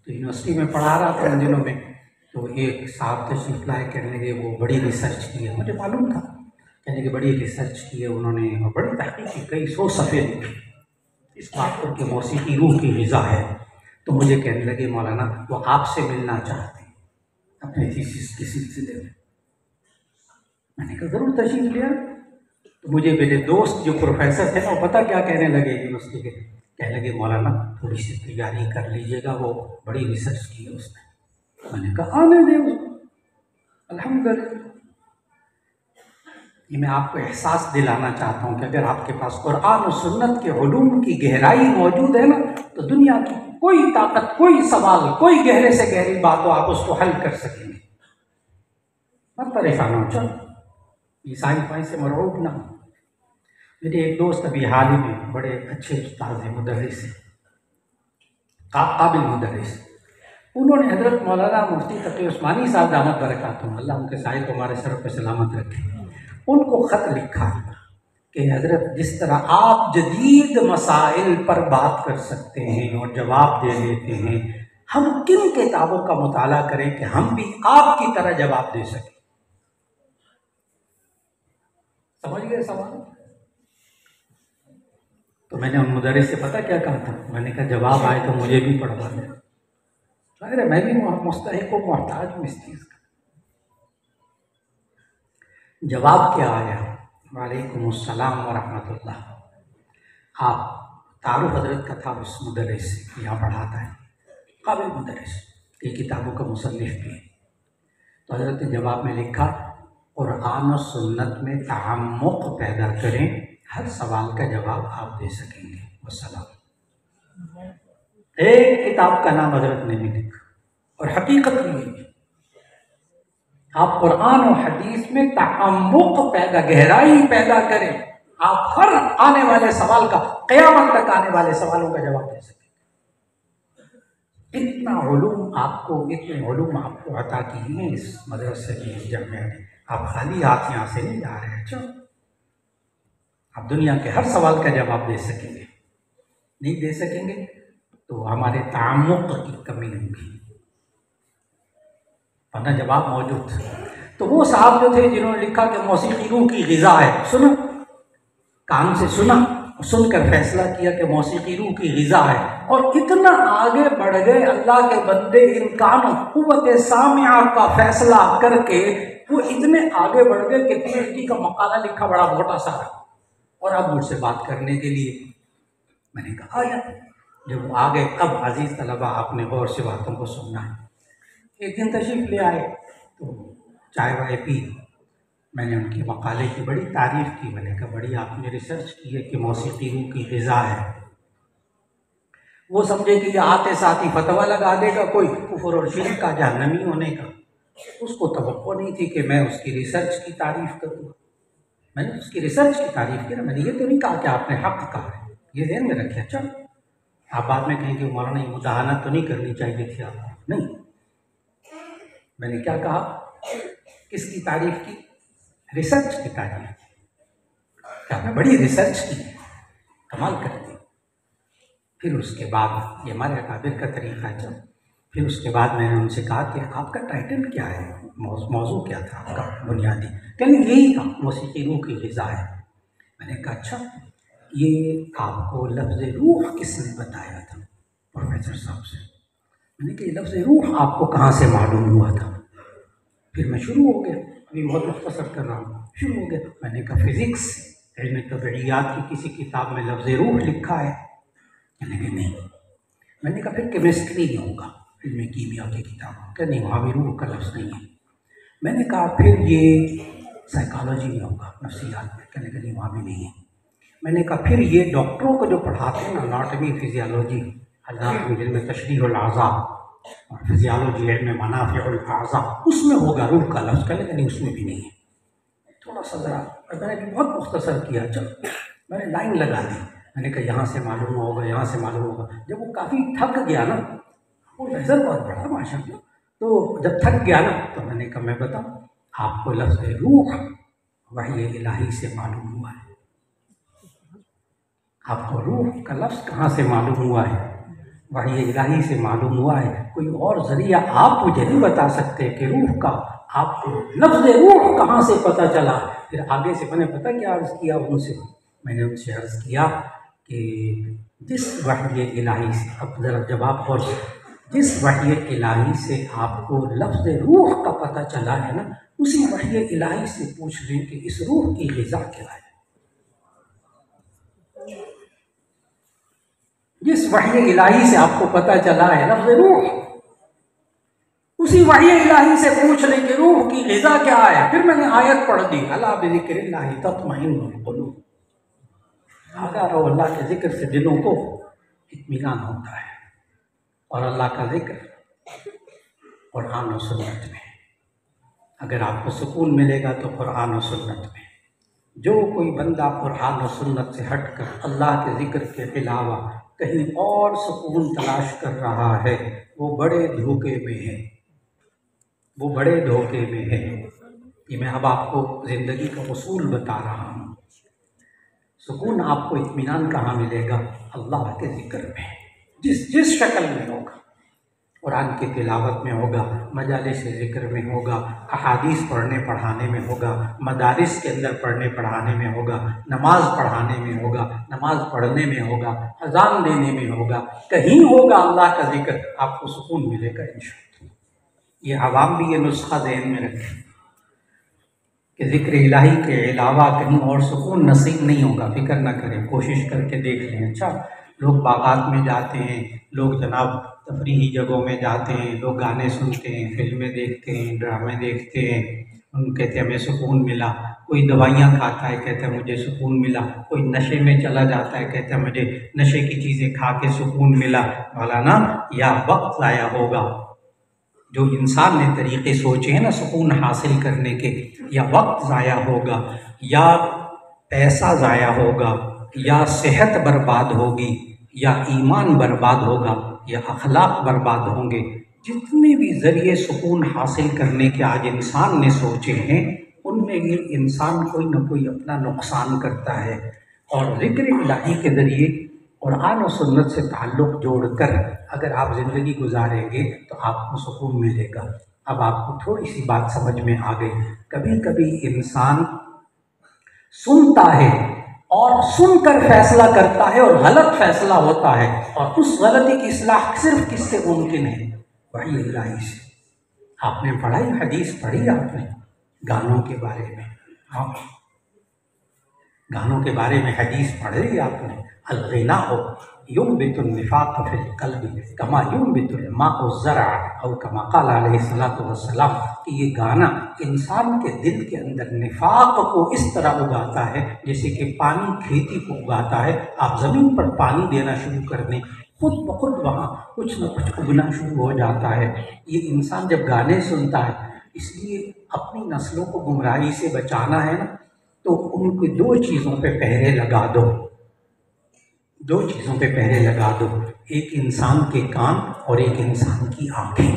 तो यूनिवर्सिटी में पढ़ा रहा था उन दिनों में, तो एक साहब तशरीफ लाए, कहने लगे वो बड़ी रिसर्च की है, मुझे मालूम था, कहने की बड़ी रिसर्च की है उन्होंने, और बड़ी तहकीक की, कई 100 सफ़े लिखे इस बात पर कि मौसीकी रूह की ग़िज़ा है। तो मुझे कहने लगे मौलाना वो आपसे मिलना चाहते हैं अपने थीसिस के सिलसिले में। मैंने कहा ज़रूर तशरीफ़ लिया। तो मुझे मेरे दोस्त जो प्रोफेसर थे ना, वो पता क्या कहने लगे यूनिवर्सिटी के, कहने लगे मौलाना थोड़ी सी तैयारी कर लीजिएगा, वो बड़ी रिसर्च की है उसने। मैंने कहा आने दे उसको, अल्हम्दुलिल्लाह। ये मैं आपको एहसास दिलाना चाहता हूँ कि अगर आपके पास कुरान और सुन्नत के उलूम की गहराई मौजूद है ना, तो दुनिया की कोई ताकत, कोई सवाल, कोई गहरे से गहरी बात हो, आप उसको हल कर सकेंगे। मत परेशान हो, चलो ईसाई फाई से मरऊब ना। मेरे एक दोस्त अभी हाल ही में बड़े अच्छे उस्ताद हैं, मुदर्रिस हैं, काबिल मुदर्रिस, उन्होंने हज़रत मौलाना मुफ्ती तकी उस्मानी साहब दामत बरकातुहू, अल्लाह उनके साहिब को हमारे सर पर सलामत रखे, उनको ख़त लिखा कि हज़रत जिस तरह आप जदीद मसाइल पर बात कर सकते हैं और जवाब दे देते हैं, हम किन किताबों का मुताला करें कि हम भी आपकी तरह जवाब दे सकें। समझ गए सवाल? तो मैंने उन मुदर्रिस से पता क्या कहा था, मैंने कहा जवाब आए तो मुझे भी पढ़वा दें, अरे मैं भी मुस्तहिक़ को मोहताज हूँ इस चीज़ का। जवाब क्या आया, वालेकुमुस्सलाम व रहमतुल्लाह। आप तारुफ हज़रत का था उस मुदर्रिस से, यहाँ पढ़ाता है, काबिल मुदर्रिस, कई किताबों का मुसन्निफ़ भी है। तो हज़रत ने जवाब में लिखा, कुरान और सुन्नत में तअम्मुक़ पैदा करें, हर सवाल का जवाब आप दे सकेंगे। वस्सलाम। एक किताब का नाम हज़रत ने भी लिखा, और हकीकत भी है, आप कुरान और हदीस में तअम्मुक़ पैदा, गहराई पैदा करें, आप हर आने वाले सवाल का, क़यामत तक आने वाले सवालों का जवाब दे सकें। इतना उलूम आपको, इतने उलूम आपको अता की हैं इस मदरसे की, इस जमिया ने। आप खाली हाथ यहाँ से नहीं जा रहे हैं। अच्छा, आप दुनिया के हर सवाल का जवाब दे सकेंगे, नहीं दे सकेंगे तो हमारे तअम्मुक़ की कमी होगी, वरना जवाब मौजूद। तो वो साहब जो थे जिन्होंने लिखा कि मौसीकी रूह की ग़िज़ा है, सुना, कान से सुना, सुनकर फैसला किया कि मौसीकी रूह की ग़िज़ा है, और इतना आगे बढ़ गए अल्लाह के बंदे, इम्कान कुव्वत सामिया का फैसला करके वो इतने आगे बढ़ गए कि पीएचडी का मकाला लिखा, बड़ा मोटा सारा, और अब मुझसे बात करने के लिए। मैंने कहा आया, जब वो आ गए, अब अजीज़ तलबा आपने गौर से बातों को सुनना है। एक दिन तशरीफ़ ले आए, तो चाय वाय पी, मैंने उनके मकाले की बड़ी तारीफ़ की। मैंने कहा बड़ी आपने रिसर्च की है कि मौसीकी रूह की ग़िज़ा है। वो समझे कि आते साथ ही फतवा लगा देगा कोई कुफ्र और शिर्क का, जहन्नमी होने का। उसको तवक्को नहीं थी कि मैं उसकी रिसर्च की तारीफ़ करूँगा। मैंने उसकी रिसर्च की तारीफ़ की ना, मैंने ये तो नहीं कहा कि आपने हक़ कहा है, ये ध्यान में रखिए। अच्छा, आप बाद में कहें कि मौलाना ये मुदाहनत तो नहीं करनी चाहिए थी आपको। नहीं, मैंने क्या कहा, किसकी तारीफ़ की? रिसर्च की तारीफ़ की। आपने बड़ी रिसर्च की, कमाल कर दी। फिर उसके बाद ये हमारे अकाबिर का तरीक़ा है। फिर उसके बाद मैंने उनसे कहा कि आपका टाइटल क्या है, मौजू क्या था आपका बुनियादी? कहने यही था, मौसीकी रूह की ग़िज़ा है। मैंने कहा अच्छा, ये आपको लफ्ज़ रूह किसने बताया था? प्रोफेसर साहब से। मैंने कहा ये लफ्ज़ रूह आपको कहाँ से मालूम हुआ था? फिर मैं शुरू हो गया, अभी बहुत मुख्तसर कर रहा हूँ, शुरू हो गया। मैंने कहा फिज़िक्स, इल्म तबइयात की किसी किताब में लफ्ज़ रूह लिखा है? मैंने कहा नहीं। मैंने कहा फिर केमिस्ट्री में होगा, इल्म कीमिया की किताब। क्या नहीं, वहाँ भी रूह का लफ्ज़ नहीं है। मैंने कहा फिर ये साइकोलॉजी में होगा, नफ्सियात में। कहने का नहीं, वहाँ भी नहीं है। मैंने कहा फिर ये डॉक्टरों को जो पढ़ाते हैं ना, एनाटॉमी फिजियोलॉजी, अनाटॉमी में तशरीहुल आज़ा और फिजियोलॉजी में मनाफ़िउल आज़ा, उसमें होगा रूह का लफ्ज़। कहने का नहीं, उसमें भी नहीं है। थोड़ा सा ज़रा मैंने बहुत मुख्तसर किया। चलो मैंने लाइन लगा दी। मैंने कहा यहाँ से मालूम होगा, यहाँ से मालूम होगा। जब वो काफ़ी थक गया ना, वो नज़र बहुत बड़ा माशाअल्लाह, तो जब थक गया ना तो मैंने कहा मैं बताऊँ आपको, लफ्ज़ रूह वही इलाही से मालूम हुआ है। आपको रूह का लफ्ज़ कहाँ से मालूम हुआ है? वही इलाही से मालूम हुआ है। कोई और ज़रिया आप मुझे नहीं बता सकते कि रूह का आपको लफ्ज़ रूह कहाँ से पता चला। फिर आगे से मैंने पता क्या अर्ज़ किया उनसे? मैंने उनसे अर्ज़ किया कि जिस वही इलाही से, अब ज़रा जवाब और, जिस वही इलाही से आपको लफ्ज़ रूह का पता चला है ना, उसी वही इलाही से पूछ लें कि इस रूह की ग़िज़ा क्या है। जिस वही इलाही से आपको पता चला है लफ्ज़ रूह, उसी वही इलाही से पूछ लें कि रूह की ग़िज़ा क्या है। फिर मैंने आयत पढ़ दी, अला बिज़िक्रिल्लाहि तत्मइन्नुल क़ुलूब। आगा रहो, अल्लाह के ज़िक्र से दिलों को इत्मीनान होता है। और अल्लाह का ज़िक्र कुरान और सुन्नत में, अगर आपको सुकून मिलेगा तो कुरान और सुन्नत में। जो कोई बंदा कुरान और सुन्नत से हटकर अल्लाह के ज़िक्र के अलावा कहीं और सुकून तलाश कर रहा है, वो बड़े धोखे में है, वो बड़े धोखे में है। ये मैं अब आपको ज़िंदगी का उसूल बता रहा हूँ। सुकून आपको इत्मीनान कहाँ मिलेगा? अल्लाह के ज़िक्र में, जिस शक्ल में होगा। कुरान की तिलावत में होगा, मजालिस ज़िक्र में होगा, अहादीस पढ़ने पढ़ाने में होगा, मदारिस के अंदर पढ़ने पढ़ाने में होगा, नमाज पढ़ाने में होगा, नमाज पढ़ने में होगा, अज़ान देने में होगा, कहीं होगा अल्लाह का ज़िक्र, आपको सुकून मिलेगा इंशाअल्लाह। ये आवाम भी ये नुस्खा ज़हन में रखें कि ज़िक्र इलाही के अलावा कहीं और सुकून नसीब नहीं होगा। फ़िक्र ना करें, कोशिश करके देख लें। अच्छा, लोग बागात में जाते हैं, लोग जनाब तफरीही जगहों में जाते हैं, लोग गाने सुनते हैं, फिल्में देखते हैं, ड्रामे देखते हैं, उन कहते हैं हमें सुकून मिला। कोई दवाइयाँ खाता है, कहता है मुझे सुकून मिला। कोई नशे में चला जाता है, कहता है मुझे नशे की चीज़ें खा के सुकून मिला। मौलाना, या वक्त ज़ाया होगा। जो इंसान ने तरीक़े सोचे हैं ना सुकून हासिल करने के, या वक्त ज़ाया होगा, या पैसा ज़ाया होगा, या सेहत बर्बाद होगी, या ईमान बर्बाद होगा, या अखलाक बर्बाद होंगे। जितने भी ज़रिए सुकून हासिल करने के आज इंसान ने सोचे हैं, उनमें ये इंसान कोई ना कोई अपना नुकसान करता है। और ज़िक्र इलाही के ज़रिए कुरान और सुन्नत से ताल्लुक़ जोड़कर अगर आप ज़िंदगी गुजारेंगे तो आपको सुकून मिलेगा। अब आपको थोड़ी सी बात समझ में आ गई। कभी कभी इंसान सुनता है और सुनकर फैसला करता है और गलत फैसला होता है, और उस गलती की इस्लाह सिर्फ किससे मुमकिन है? वही इलाही से। आपने पढ़ाई, हदीस पढ़ी आपने गानों के बारे में? हाँ, गानों के बारे में हदीस पढ़ी आपने? अलग़िना हो युंबितुन निफाक फिल क़ल्बि कमा युंबितुल माउ ज़रा और कमा क़ाल अलैहिस्सलातु वस्सलाम कि ये गाना इंसान के दिल के अंदर निफाक को इस तरह उगाता है जैसे कि पानी खेती को उगाता है। आप ज़मीन पर पानी देना शुरू कर दें, खुद ब खुद वहाँ कुछ न कुछ उगना शुरू हो जाता है। ये इंसान जब गाने सुनता है, इसलिए अपनी नस्लों को गुमराही से बचाना है ना, तो उनको दो चीज़ों पे पहरे लगा दो, दो चीज़ों पे पहरे लगा दो, एक इंसान के कान और एक इंसान की आँखें।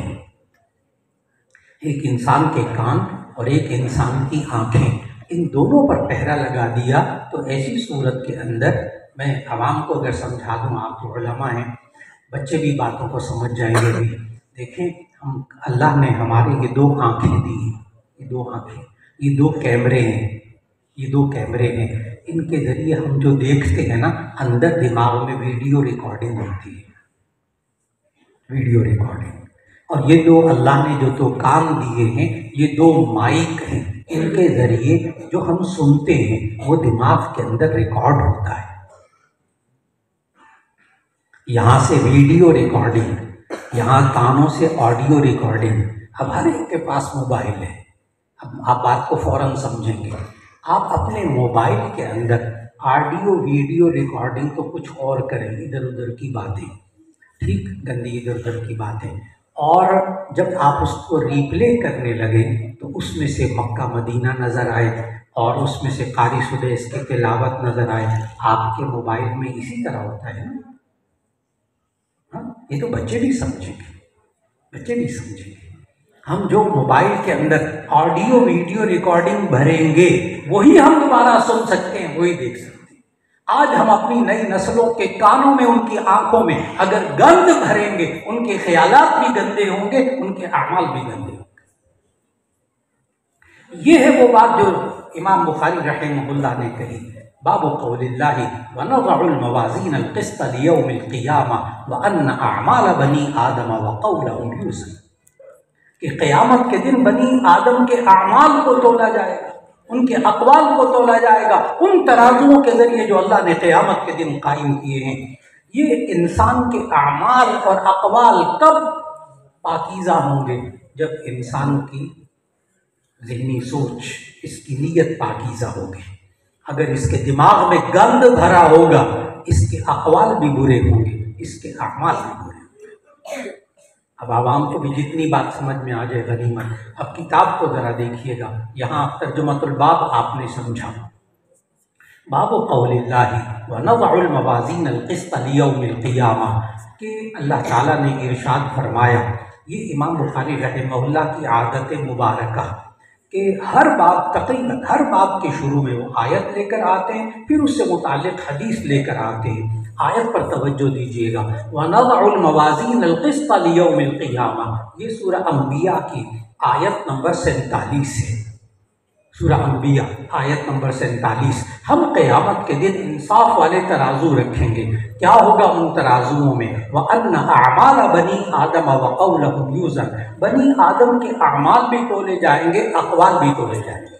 एक इंसान के कान और एक इंसान की आँखें, इन दोनों पर पहरा लगा दिया तो ऐसी सूरत के अंदर, मैं आवाम को अगर समझा दूँ, आप तो उलमा हैं, बच्चे भी बातों को समझ जाएंगे भी। देखें, हम अल्लाह ने हमारे ये दो आँखें दी हैं, ये दो आँखें, ये दो कैमरे हैं, ये दो कैमरे हैं, इनके ज़रिए हम जो देखते हैं ना, अंदर दिमाग में वीडियो रिकॉर्डिंग होती है, वीडियो रिकॉर्डिंग। और ये दो अल्लाह ने जो तो कान दिए हैं, ये दो माइक हैं, इनके ज़रिए जो हम सुनते हैं वो दिमाग के अंदर रिकॉर्ड होता है। यहाँ से वीडियो रिकॉर्डिंग, यहाँ कानों से ऑडियो रिकॉर्डिंग। अब हर एक के पास मोबाइल है, अब आप बात को फ़ौरन समझेंगे। आप अपने मोबाइल के अंदर ऑडियो वीडियो रिकॉर्डिंग तो कुछ और करें, इधर उधर की बातें, ठीक, गंदी इधर उधर की बातें, और जब आप उसको रिप्ले करने लगे तो उसमें से मक्का मदीना नज़र आए और उसमें से कारी सुदेस की तिलावत नज़र आए। आपके मोबाइल में इसी तरह होता है ना। हाँ, ये तो बच्चे भी समझेंगे, बच्चे भी समझेंगे। हम जो मोबाइल के अंदर ऑडियो वीडियो रिकॉर्डिंग भरेंगे वही हम दोबारा सुन सकते हैं, वही देख सकते हैं। आज हम अपनी नई नस्लों के कानों में, उनकी आंखों में अगर गंद भरेंगे, उनके ख्यालात भी गंदे होंगे, उनके अमाल भी गंदे होंगे। ये है वो बात जो इमाम बुखारी रहमहुल्लाह ने कही, बाबु कौलिल्लाहि व नज़उल मवाज़ीनल क़िस्त लियौमिल क़ियामह व अन्न अअमाल बनी आदम व क़ौलहुम युज़न, कि क़यामत के दिन बनी आदम के अमाल को तोला जाएगा, उनके अक़वाल को तोला जाएगा, उन तराजुओं के ज़रिए जो अल्लाह ने क़यामत के दिन कायम किए हैं। ये इंसान के अमाल और अक़वाल कब पाकीज़ा होंगे? जब इंसान की ज़हनी सोच, इसकी नीयत पाकीज़ा होगी। अगर इसके दिमाग में गंद भरा होगा, इसके अक़वाल भी बुरे होंगे, इसके अमाल भी बुरे होंगे। अब आवाम को भी जितनी बात समझ में आ जाए गनीमत। अब किताब को ज़रा देखिएगा, यहाँ तर्जुमतुल बाब आपने समझा, बाबु कौलिल्लाहि व नज़उल मवाज़ीनल क़िस्त लियौमिल क़ियामह, कि अल्लाह ताला ने इरशाद फरमाया। ये इमाम बुखारी रहमहुल्लाह की आदत मुबारका कि हर बाब, तक़रीबन हर बाब के शुरू में वो आयत लेकर आते हैं, फिर उससे मुताल्लिक़ हदीस लेकर आते हैं। आयत पर तवज्जो दीजिएगा, व नज़उल मवाज़ीनल क़िस्त लियौमिल क़ियामह, ये सूरह अंबिया की आयत नंबर 47 है। सूरह अंबिया आयत नंबर 47। हम क़यामत के दिन इंसाफ वाले तराजू रखेंगे। क्या होगा उन तराजुओं में? व अन्न अअमाल बनी आदम व क़ौलहुम युज़न, बनी आदम के अमाल भी तोले जाएंगे, अक़वाल भी तोले जाएंगे।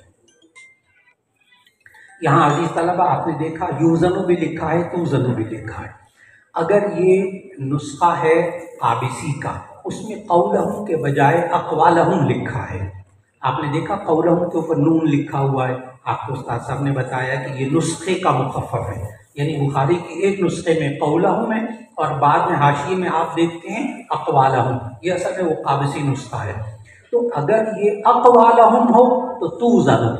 यहाँ अजीज़ तलबा आपने देखा, यूज़नु भी लिखा है, तूज़नु भी लिखा है। अगर ये नुस्खा है काबिसी का, उसमें क़ौलहुम के बजाय अक़वालहुम लिखा है। आपने देखा क़ौलहुम के ऊपर नून लिखा हुआ है। आपको उस्ताद साहब ने बताया कि ये नुस्खे का मुख़फ़्फ़फ़ है, यानी बुखारी के एक नुस्खे में क़ौलहुम है और बाद में हाशिए में आप देखते हैं अक़वालहुम। ये असल में वो काबिसी नुस्खा है। तो अगर ये अक़वालहुम हो तो तूज़नु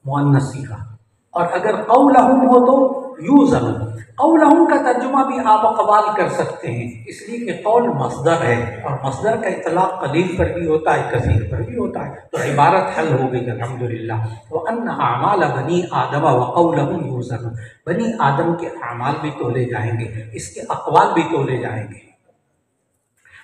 मुअन्नस सीगा, और अगर क़ौलहुम हो तो यूज़नु। क़ौलहुम का तर्जुमा भी आप अक़वाल कर सकते हैं, इसलिए कि क़ौल मस्दर है और मस्दर का इतलाक़ क़लील पर भी होता है, कसीर पर भी होता है। तो इबारत हल हो गई अल्हम्दुलिल्लाह। व अन्न अअमाल बनी आदम व क़ौलहुम यूज़नु, बनी आदम के अमाल भी तोले जाएंगे, इसके अक़वाल भी तोले जाएंगे।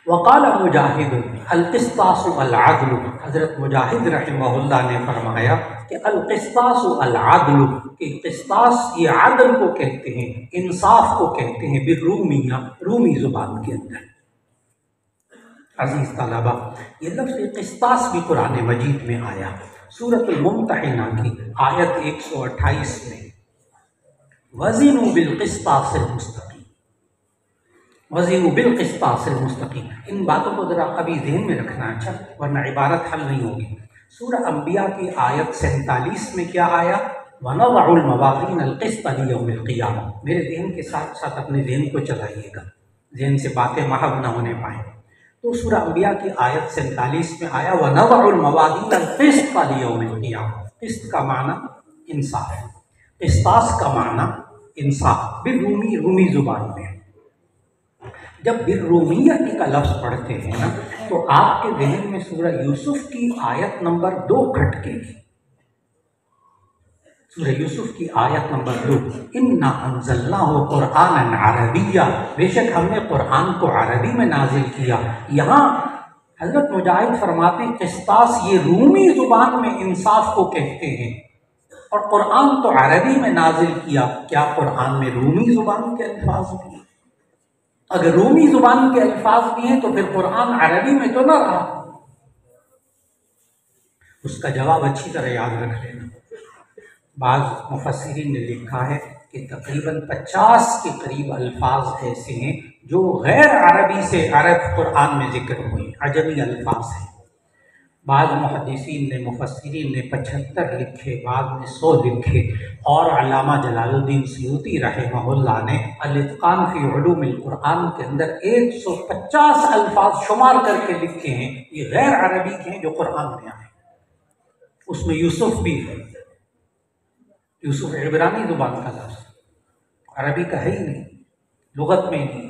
वक़ाल मुजाहिद अल-क़िस्तासु अल-अदलु, हज़रत मुजाहिद रहमहुल्लाह ने फरमाया कि अल-क़िस्तासु अल-अदलु, कि क़िस्तास ये अदल को कहते हैं, इंसाफ को कहते हैं, बिरूमिया, रूमी ज़ुबान के अंदर। अज़ीज़ तलबा, ये लफ्ज़ क़िस्तास भी कुरान मजीद में आया, सूरतुल मुम्तहिना की आयत 128 में, वज़िनु बिल क़िस्तासिल मुस्तक़ीम, वज़ीनु बिल क़िस्तासिल मुस्तक़ीम। इन बातों को ज़रा अभी ज़हन में रखना, अच्छा, वरना इबारत हल नहीं होगी। सूरह अंबिया की आयत 47 में क्या आया? वनज़उल मवाज़ीनल क़िस्त लियौमिल क़ियामा। मेरे ज़हन के साथ साथ अपने ज़हन को चलाइएगा, ज़हन से बातें महव न होने पाएँ। तो सूरह अंबिया की आयत 47 में आया वनज़उल मवाज़ीनल क़िस्त लियौमिल क़ियामा। क़िस्त का माना इंसाफ, क़िस्तास का माना इंसाफ। बिर्रूमी, रूमी ज़ुबान में जब बिर्रूमियत का लफ्ज़ पढ़ते हैं ना, तो आपके ज़हन में सूरह यूसुफ की आयत नंबर 2 खटकेगी। सूरह यूसुफ की आयत नंबर 2, इन्ना अंज़लनाहु क़ुरआनन अरबिय्या, बेशक हमने कुरान को अरबी में नाजिल किया। यहाँ हज़रत मुजाहिद फरमाते हैं क़िस्तास ये रूमी ज़ुबान में इंसाफ को कहते हैं, और कुरान तो अरबी में नाजिल किया। क्या कुरान में रूमी ज़ुबान के अल्फाज भी? अगर रूमी ज़ुबान के अल्फाज भी हैं तो फिर कुरान अरबी में तो ना रहा। उसका जवाब अच्छी तरह याद रख लेना। बाज़ मुफस्सिरीन ने लिखा है कि तकरीबन 50 के करीब अल्फाज ऐसे हैं जो गैर अरबी से अरब कुरान में जिक्र हुए, अजमी अल्फाज हैं। बाज़ मुहद्दिसीन ने, मुफस्सिरीन ने 75 लिखे, बाद में 100 लिखे, और अल्लामा जलालुद्दीन सयूती रहमहुल्लाह ने अल-इत्क़ान फ़ी उलूमिल कुरान के अंदर 150 अल्फाज शुमार करके लिखे हैं, ये गैर अरबी के हैं जो कुरान में आए। उसमें यूसुफ भी है। यूसुफ इब्रानी ज़ुबान का लफ्ज़, अरबी का है ही नहीं, लुगत में ही।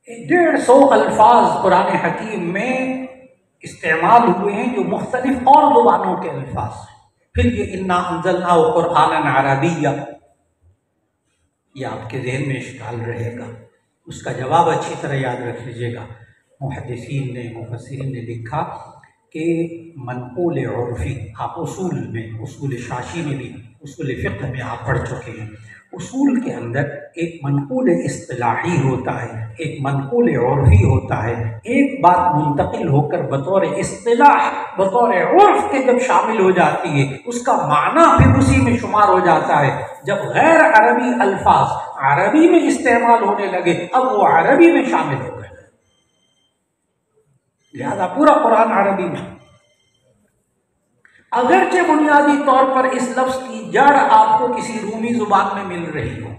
150 अल्फाज कुरान हकीम में इस्तेमाल हुए हैं जो मुख्तलिफ और ज़ुबानों के अल्फाज हैं। फिर ये इन्ना अंज़लनाहु क़ुरआनन अरबिय्या, ये आपके ज़हन में इश्काल रहेगा। उसका जवाब अच्छी तरह याद रख लीजिएगा। मुहद्दिसीन ने, मुफस्सिरीन ने लिखा कि मनक़ूल उर्फ़ी, आप उसूल में, उसूल शाशी में भी, उसूल फ़िक़्ह में आप पढ़ चुके हैं। उसूल के अंदर एक मनक़ूल इस्तिलाही होता है, एक मनक़ूल उर्फ़ी होता है। एक बात मुंतकिल होकर बतौर इस्तिलाह, बतौर उर्फ़ के जब शामिल हो जाती है, उसका माना फिर उसी में शुमार हो जाता है। जब गैर अरबी अल्फाज अरबी में इस्तेमाल होने लगे, अब वो अरबी में शामिल हो गए, लिहाजा पूरा कुरान अरबी में। अगरचे बुनियादी तौर पर इस लफ्ज़ की जड़ आपको किसी रूमी ज़ुबान में मिल रही हो,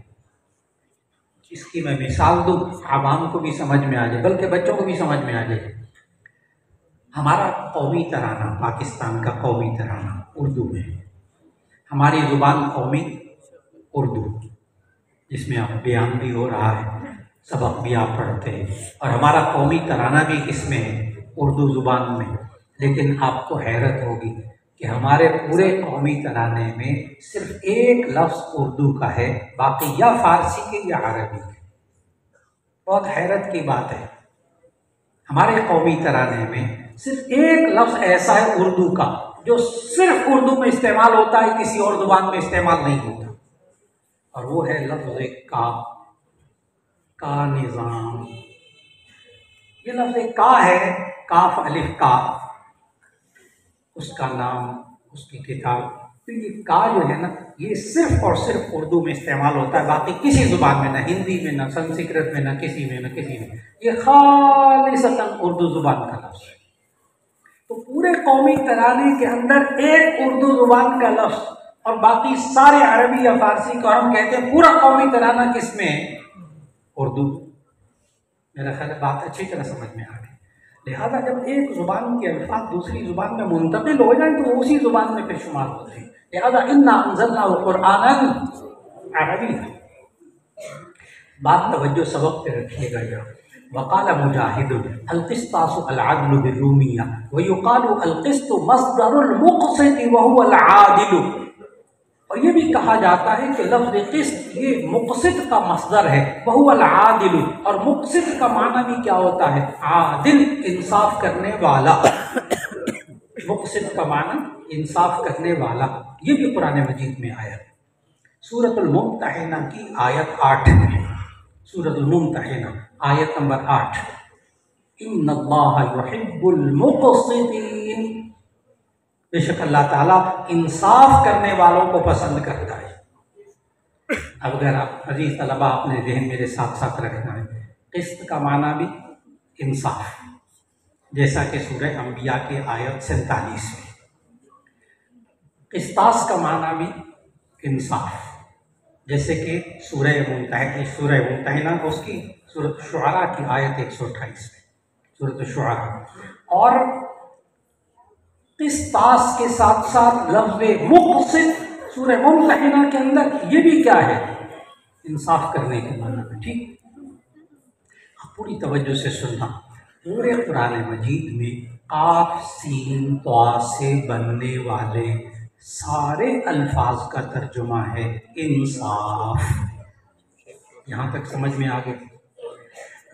इसकी मैं मिसाल दूँ, आवाम को भी समझ में आ जाए, बल्कि बच्चों को भी समझ में आ जाए। हमारा कौमी तराना, पाकिस्तान का कौमी तराना उर्दू में, हमारी ज़ुबान कौमी उर्दू, जिसमें अब बयान भी हो रहा है, सबक भी आप पढ़ते हैं, और हमारा कौमी तराना भी इसमें है, उर्दू ज़ुबान में। लेकिन आपको हैरत होगी कि हमारे पूरे कौमी तराने में सिर्फ एक लफ्ज़ उर्दू का है, बाकी या फ़ारसी के या अरबी के। बहुत हैरत की बात है, हमारे कौमी तराने में सिर्फ एक लफ्ज़ ऐसा है उर्दू का जो सिर्फ उर्दू में इस्तेमाल होता है, किसी और ज़ुबान में इस्तेमाल नहीं होता, और वो है लफ्ज़ का निज़ाम। ये लफ्ज़ का है, काफ अलिफ का, उसका नाम, उसकी किताब। तो ये का जो है ना, ये सिर्फ और सिर्फ उर्दू में इस्तेमाल होता है, बाकी किसी ज़ुबान में, ना हिंदी में, ना संस्कृत में, ना किसी में, ना किसी में। ये खालिसतन उर्दू ज़ुबान का लफ्ज़ है। तो पूरे कौमी तराने के अंदर एक उर्दू ज़ुबान का लफ्ज़ और बाकी सारे अरबी या फ़ारसी को, हम कहते हैं पूरा कौमी तराना किस में है? उर्दू। मेरा ख्याल बात अच्छी तरह समझ में आ गई। लिहाजा जब एक ज़ुबान के अल्फाज दूसरी ज़ुबान में मुंतकिल हो जाए तो उसी ज़ुबान में फिर शुमार होते हैं। लिहाजा इन्ना अंज़लनाहु क़ुरआनन अरबिय्या। बात तवज्जो सबक पे रखिएगा। यहाँ वक़ाल मुजाहिदुन अल-क़िस्तासु अल-अदलु बिर्रूमिय्या व युक़ालु अल-क़िस्तु मस्दरुल मुक़सित व हुवा अल-आदिलु। और ये भी कहा जाता है कि लफ्ज़ क़िस्त ये मुक़सित का मस्दर है, व हुवा अल-आदिलु, और मुक़सित का माना भी क्या होता है? आदिल, इंसाफ करने वाला। मुक़सित का माना इंसाफ करने वाला। ये भी कुरान मजीद में आया। सूरतुल मुम्तहिना की आयत 8 में, सूरतुल मुम्तहिना आयत नंबर 8, इन्नल्लाह युहिब्बुल मुक़सितीन, बेशक अल्लाह ताला इंसाफ करने वालों को पसंद करता है। अब अगर आप अजीज तलबा अपने जहन मेरे साथ साथ रखना है, क़िस्त का माना भी इंसाफ, जैसा कि सूरह अंबिया की आयत 47 में। क़िस्तास का माना भी इंसाफ, जैसे कि सूरह मुमतहिना उसकी सूरत शुअरा की आयत 128 में, सूरत शुअरा। और क़िस्तास के साथ साथ लफ्ज़ मुक़सित सूरह मुमतहिना के अंदर ये भी क्या है, इंसाफ करने के माना में। ठीक, आप पूरी तवज्जो से सुनना। पूरे कुरान मजीद में काफ सीन तवा से बनने वाले सारे अल्फाज का तर्जुमा है इंसाफ। यहाँ तक समझ में आ गया।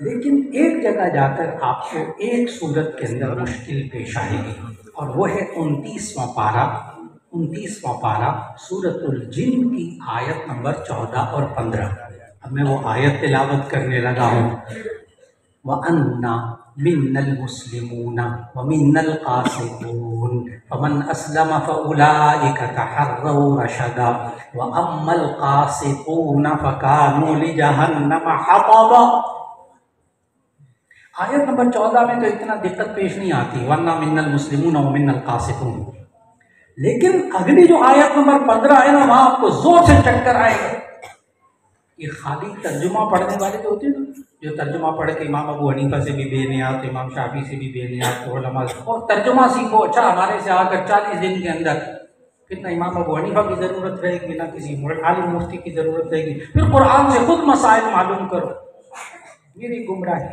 लेकिन एक जगह जाकर आपको एक सूरत के अंदर मुश्किल पेश आएगी, और वो है 29वां पारा सूरतुल जिन की आयत नंबर 14 और 15। अब मैं वो आयत तिलावत करने लगा हूँ। व अन्ना मिन्नल मुस्लिमूना व मिन्नल कासितून फमन अस्लम फउलाइका तहर्रौ रशदा व अम्मल कासितून फकानू लिजहन्नम हतबा। आयत नंबर 14 में तो इतना दिक्कत पेश नहीं आती, वन्ना मिन्नल मुस्लिमून व मिन्नल कासितून। लेकिन अगली जो आयत नंबर 15 है ना, वहां आपको जोर से चक्कर आएगा। ये खाली तर्जुमा पढ़ने वाले तो होते हैं, जो तर्जुमा पढ़ के इमाम अबू हनीफा से भी बेनियात, इमाम शाफी से भी बेनियात, उलमा और तर्जुमा सीखो। अच्छा, हमारे से आकर 40 दिन के अंदर फिर ना इमाम अबू हनीफा की ज़रूरत रहेगी, ना किसी आलिम मुफ्ती की ज़रूरत रहेगी। फिर कुरान से खुद मसाइल मालूम करो। मेरी गुमराही,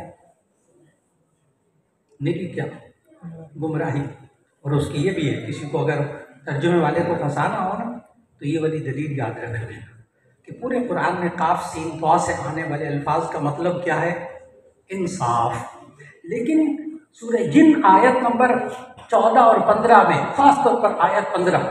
मेरी क्या गुमराही। और उसकी ये भी है, किसी को अगर तर्जुमे वाले को फंसाना हो ना, तो ये वाली दलील याद रख लेना कि पूरे कुरान में काफ सीन तवा से आने वाले अल्फाज का मतलब क्या है, इंसाफ। लेकिन सूरह जिन आयत नंबर 14 और 15 में, खास तौर पर आयत 15,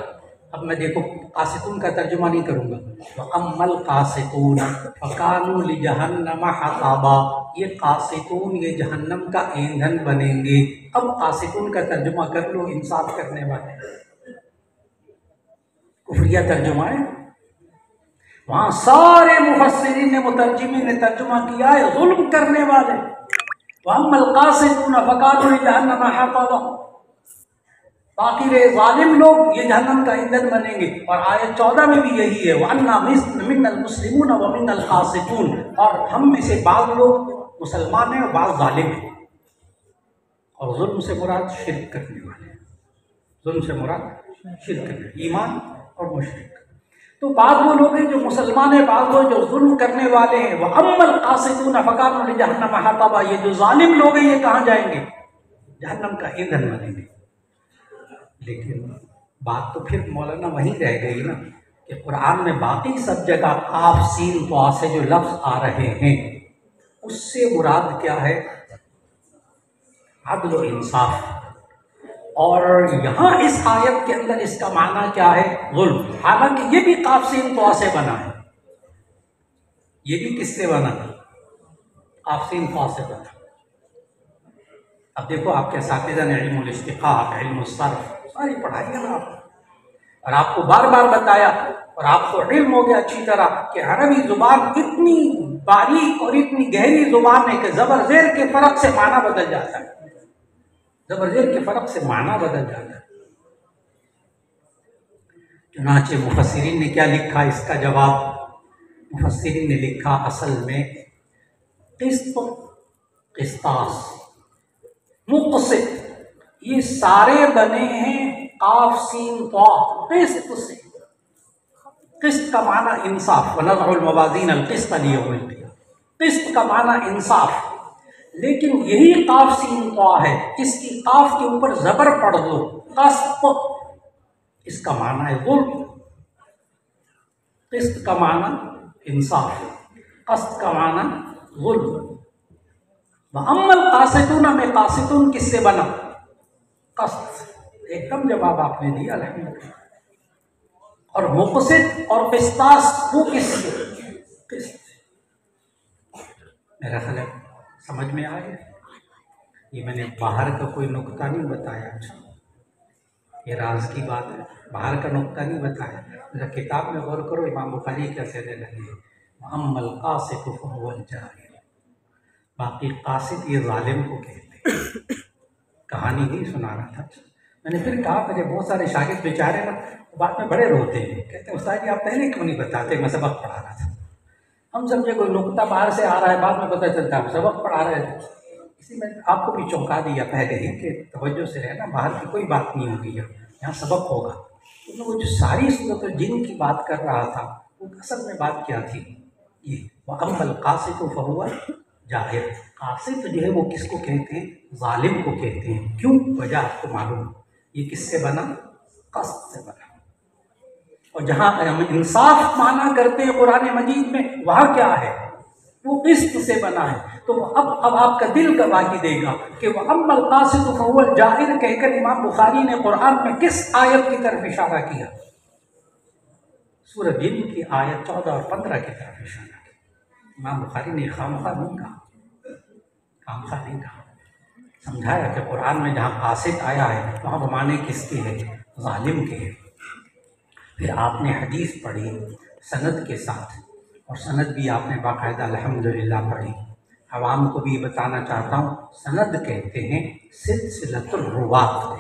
अब मैं देखो कासितून का तर्जुमा नहीं करूँगा, तो अम्मल कासितून फकानू लिजहन्नम हताबा, ये कासितून ये जहन्नम का ईंधन बनेंगे। अब कासितून का तर्जुमा कर लो, इंसाफ करने वाले, कुफरिया तर्जुमा है। वहाँ सारे मुफस्सिरीन ने, मुतर्जिमीन ने तर्जुमा किया है जुल्म करने वाले। वअम्मल कासितून फकानू लिजहन्नम हताबा, बाकी रे जालिम लोग ये जहन्नम का ईंधन बनेंगे। और आयत 14 में भी यही है, वअन्ना मिन्नल मुस्लिमून व मिन्नल कासितून, और हम में से बाज़ लोग मुसलमान हैं और बाज़ जालिम हैं। और जुल्म से मुराद शिर्क करने वाले, जुल्म से मुराद शिर्क करने, ईमान और मुशरिक। तो बाद वो लोग हैं जो मुसलमान हैं, बाद लोग जो जुल्म करने वाले हैं। वअम्मल कासितून फकानू लिजहन्नम हताबा, ये जो जालिम लोग हैं ये कहाँ जाएंगे, जहन्नम का ईंधन बनेंगे। लेकिन बात तो फिर मौलाना वहीं रह गई ना कि कुरान में बाकी सब जगह काफ सीन तवा से जो लफ्ज़ आ रहे हैं, उससे मुराद क्या है, अदल व इंसाफ। और यहाँ इस आयत के अंदर इसका माना क्या है, जुल्म। हालांकि ये भी काफ सीन तवा से बना है, ये भी किससे बना, काफ सीन तवा से बना। अब देखो आपके साथीज़ा ने इल्मुल इश्तिक़ाक़, इल्मुल सर्फ़ सारी पढ़ाई है ना आप, और आपको बार बार बताया, और आपको इल्म हो गया अच्छी तरह कि अरबी ज़ुबान इतनी बारीक और इतनी गहरी ज़ुबान है कि ज़बर ज़ेर के फ़र्क से माना बदल जाता है, ज़बर ज़ेर के फ़र्क से माना बदल जाता है। चुनांचे मुफस्सिरीन ने क्या लिखा, इसका जवाब मुफस्सिरीन ने लिखा असल में क़िस्त, क़िस्तास, मुक़सित, ये सारे बने हैं काफ सीन तवा, क़िस्त से। क़िस्त का माना इंसाफ, वनज़उल मवाज़ीन अल क़िस्त लियौमिल क़ियामह, क़िस्त का माना इंसाफ। लेकिन यही काफ सीन तवा है, इसकी काफ के ऊपर ज़बर पढ़ दो, क़स्त, इसका माना है जुल्म। क़िस्त का माना इंसाफ, क़स्त का माना जुल्म। वअम्मल कासितून में कासितून किससे बना, क़स्त। एकदम जवाब आपने दिया अल्हम्दुलिल्लाह। और मुक़सित और क़िस्तास वो किससे, क़िस्त। मेरा ख्याल है समझ में आ गया। ये मैंने बाहर का कोई नुक्ता नहीं बताया, ये राज की बात है, बाहर का नुक्ता नहीं बताया। जरा किताब में गौर करो, इमाम बुखारी क्या कहने लगे, अम्मल कासिद फहुवल जाहिर। बाकी कासिद ये जालिम को कहते हैं। कहानी नहीं सुना रहा था। मैंने फिर कहा, मेरे बहुत सारे शागिर्द बेचारे ना बाद में बड़े रोते हैं, कहते हैं उस्ताद जी आप पहले क्यों नहीं बताते, मैं सबक पढ़ा रहा था। हम समझे कोई नुक्ता बाहर से आ रहा है, बाद में पता चलता है सबक पढ़ा रहे थे। इसी में आपको भी चौंका दिया पहले ही कि तवज्जो से रहना, बाहर की कोई बात नहीं होगी, यहाँ सबक होगा। तो वो जो सारी सूरत जिन की बात कर रहा था वो असल में बात क्या थी, ये अम्मल कासिद फहुवल जाहिर। कासिद जो है वो किसको कहते हैं, जालिम को कहते हैं। क्यों, वजह आपको मालूम, ये किससे बना, कस्द से बना। और जहाँ हम इंसाफ माना करते हैं कुरान मजीद में, वहाँ क्या है, वो किस्त से बना है। तो अब आपका दिल गवाही देगा कि वह अम्मल कासिद फहुवल जाहिर कहकर इमाम बुखारी ने कुरान में किस आयत की तरफ इशारा किया, सूरह जिन की आयत 14 और 15 की तरफ इशारा किया। इमाम बुखारी ने खामखा नहीं कहा, खामखा नहीं कहा, समझाया कि कुरान में जहाँ कासिद आया है वहाँ बमाने किसके है, जालिम के है। फिर आपने हदीस पढ़ी सनद के साथ, और सनद भी आपने बाकायदा अल्हम्दुलिल्लाह पढ़ी। आवाम को भी बताना चाहता हूँ, सनद कहते हैं सिलसिलतुल रुवात,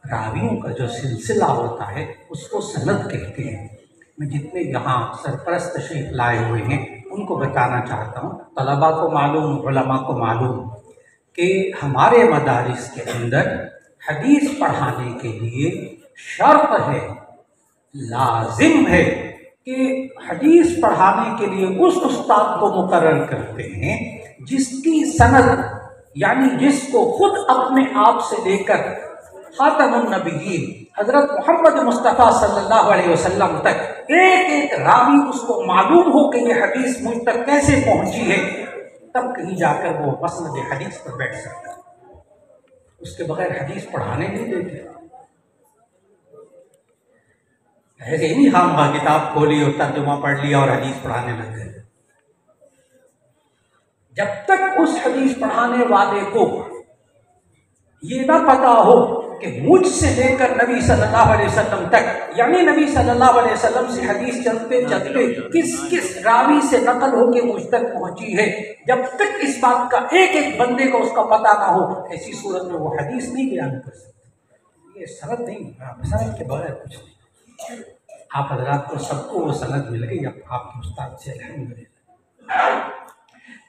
रावियों का जो सिलसिला होता है उसको सनद कहते हैं। मैं जितने यहाँ सरपरस्त तशरीफ लाए हुए हैं उनको बताना चाहता हूँ, तलबा को मालूम, उलमा को मालूम कि हमारे मदारिस के अंदर हदीस पढ़ाने के लिए शर्त है, लाजिम है कि हदीस पढ़ाने के लिए उस उस्ताद को मुकर्रर करते हैं जिसकी सनद, यानी जिसको खुद अपने आप से लेकर खातमुन नबीयीन हज़रत मोहम्मद मुस्तफ़ा सल्लल्लाहु अलैहि वसल्लम तक एक एक रावी उसको मालूम हो कि ये हदीस मुझ तक कैसे पहुंची है, तब कहीं जाकर वो मसनद हदीस पर बैठ सकता है। उसके बगैर हदीस पढ़ाने नहीं देते। ऐसे ही नहीं हम किताब खोली और तर्जुमा पढ़ लिया और हदीस पढ़ाने लग गए। जब तक उस हदीस पढ़ाने वाले को ये ना पता हो कि मुझसे लेकर नबी सल्लल्लाहु अलैहि वसल्लम तक, यानी नबी सल्लल्लाहु अलैहि वसल्लम से हदीस चलते चलते किस किस रावी से नकल होकर मुझ तक पहुंची है, जब तक इस बात का एक एक बंदे को उसका पता ना हो, ऐसी सूरत में वो हदीस नहीं बयान कर सकते। ये सनद नहीं, सनद के बगैर कुछ नहीं। आप हजरात को सबको वो सनद मिल गई आपके उस्ताद से, अल्हम्दुलिल्लाह।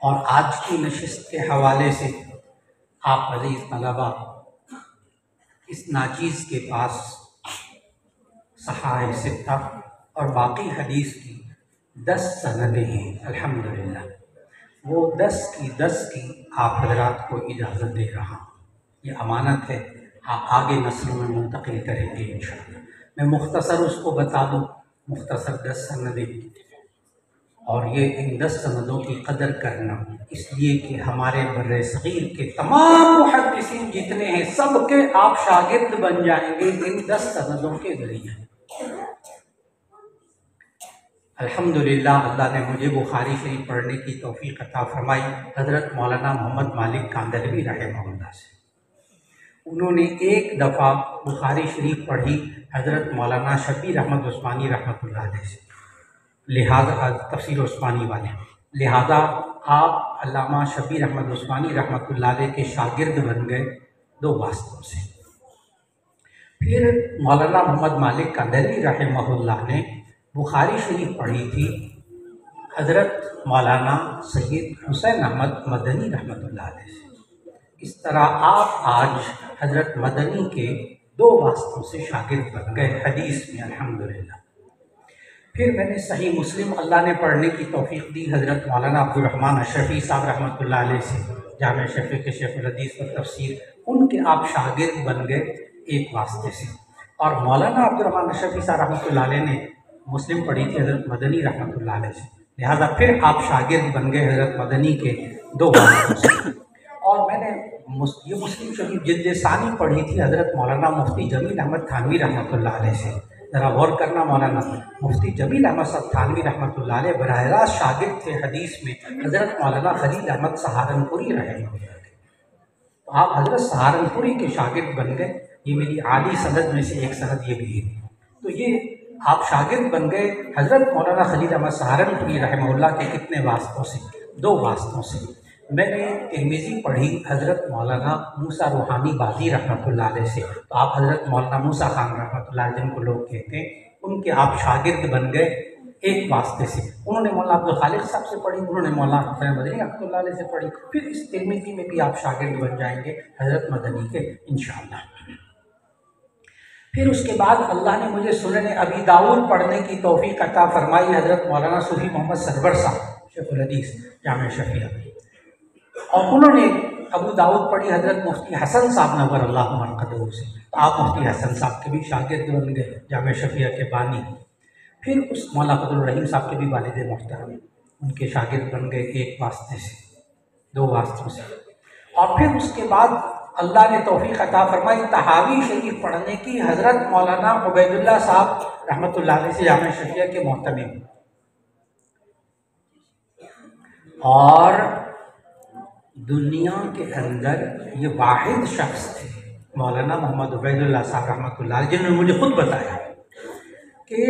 और आज की नशिस्त के हवाले से आप अज़ीज़ तलबा, इस नाचीज़ के पास सहाह सित्ता और बाकी हदीस की 10 सनदें हैं अल्हम्दुलिल्लाह। वो 10 की आप हजरात को इजाज़त दे रहा हूँ, ये अमानत है, आप आगे नस्लों में मुंतकिल करेंगे इंशाअल्लाह। मैं मुख्तसर उसको बता दूँ, मुख्तसर 10 सनदें, और ये इन 10 सनदों की कदर करना इसलिए कि हमारे बर्रे सगीर के तमाम मुहद्दिसीन जितने हैं सब के आप शागिर्द बन जाएंगे इन 10 सनदों के ज़रिए। अल्हम्दुलिल्लाह, अल्लाह ने मुझे बुखारी शरीफ पढ़ने की तौफीक अता फरमाई हज़रत मौलाना मोहम्मद मालिक कांदलवी रहमहुल्लाह से। उन्होंने एक दफ़ा बुखारी शरीफ पढ़ी हज़रत मौलाना शबीर अहमद उस्मानी रहमतुल्लाह अलैह से, लिहाजा तफसीर उस्मानी वाले, लिहाजा आप अल्लामा शबीर अहमद उस्मानी रहमतुल्लाह अलैह के शागिर्द बन गए 2 वास्तों से। फिर मौलाना मोहम्मद मालिक कांदलवी रहमहुल्लाह ने बुखारी शरीफ पढ़ी थी हज़रत मौलाना सैयद हुसैन अहमद मदनी रहमतुल्लाह अलैह से। इस तरह आप आज हज़रत मदनी के 2 वास्तों से शागिर्द बन गए हदीस में अल्हम्दुलिल्लाह। फिर मैंने सही मुस्लिम अल्लाह ने पढ़ने की तौफीक दी हज़रत मौलाना अब्दुर्रहमान अशरफी साहब रहमतुल्लाह अलैह से, जामे शफ़ी के शेखुल हदीस और तफसीर, उनके आप शागिर्द बन गए एक वास्ते से। और मौलाना अब्दुर्रहमान अशरफी साहब रहमतुल्लाह अलैह ने मुस्लिम पढ़ी थी हज़रत मदनी रहमतुल्लाह अलैह से, लिहाजा फिर आप शागिर्द बन गए हज़रत मदनी के 2 वास्तों से। और मैंने ये मुस्लिम शरीफ जिल्द सानी पढ़ी थी हज़रत मौलाना मुफ्ती जमील अहमद थानवी रहमतुल्लाह अलैह से। ज़रा गौर करना, मौलाना मुफ्ती जमील अहमद साहब थानवी रहमतुल्लाह अलैह बराह रास्त शागिर्द थे हदीस में हज़रत मौलाना खलील अहमद सहारनपुरी रहमतुल्लाह अलैह। तो आप हज़रत सहारनपुरी के शागिर्द बन गए। ये मेरी आली सनद में से एक सनद ये भी है। तो ये आप शागिर्द बन गए हज़रत मौलाना खलील अहमद सहारनपुरी रहमहुल्लाह के कितने वास्तों से? 2 वास्तों से। मैंने तिर्मिज़ी पढ़ी हज़रत मौलाना मूसा रूहानी बादी रहमतुल्लाह अलैह से। तो आप हज़रत मौलाना मूसा खान रहमतुल्लाह अलैह जिनको लोग कहते हैं, उनके आप शागिर्द बन गए एक वास्ते से। उन्होंने मौलाना अब्दुल खालिक साहब से पढ़ी, उन्होंने मौलाना हुसैन मदनी रहमतुल्लाह अलैह से पढ़ी। फिर इस तिर्मिज़ी में भी आप शागिर्द बन जाएंगे हज़रत मदनी के इंशाअल्लाह। फिर उसके बाद अल्लाह ने मुझे सुनन अबी दाऊद पढ़ने की तौफीक अता फरमाई। हज़रत मौलाना सूफी मोहम्मद सरवर साहब शेखुल हदीस जामे शफिया, और उन्होंने अबू दाऊद पढ़ी हज़रत मुफ्ती हसन साहब नवर अल्लाह मरकदहू से। तो आप मुफ्ती हसन साहब के भी शागिर्द बन गए, जामे शफिया के बानी। फिर उस मौला फजल रहीम साहब के भी वालिद मोहतरम, उनके शागिर्द बन गए एक वास्ते से, 2 वास्तों से। और फिर उसके बाद अल्लाह ने तौफीक अता फरमाई तहावी शरीफ पढ़ने की हज़रत मौलाना उबैदुल्लाह साहब रहमतुल्लाह अलैह से जामे शफिया के मोहतमिम। और दुनिया के अंदर ये वाहिद शख्स थे मौलाना मोहम्मद उबैदुल्लाह साहब रहमतुल्लाह अलैह, जिन्होंने मुझे खुद बताया कि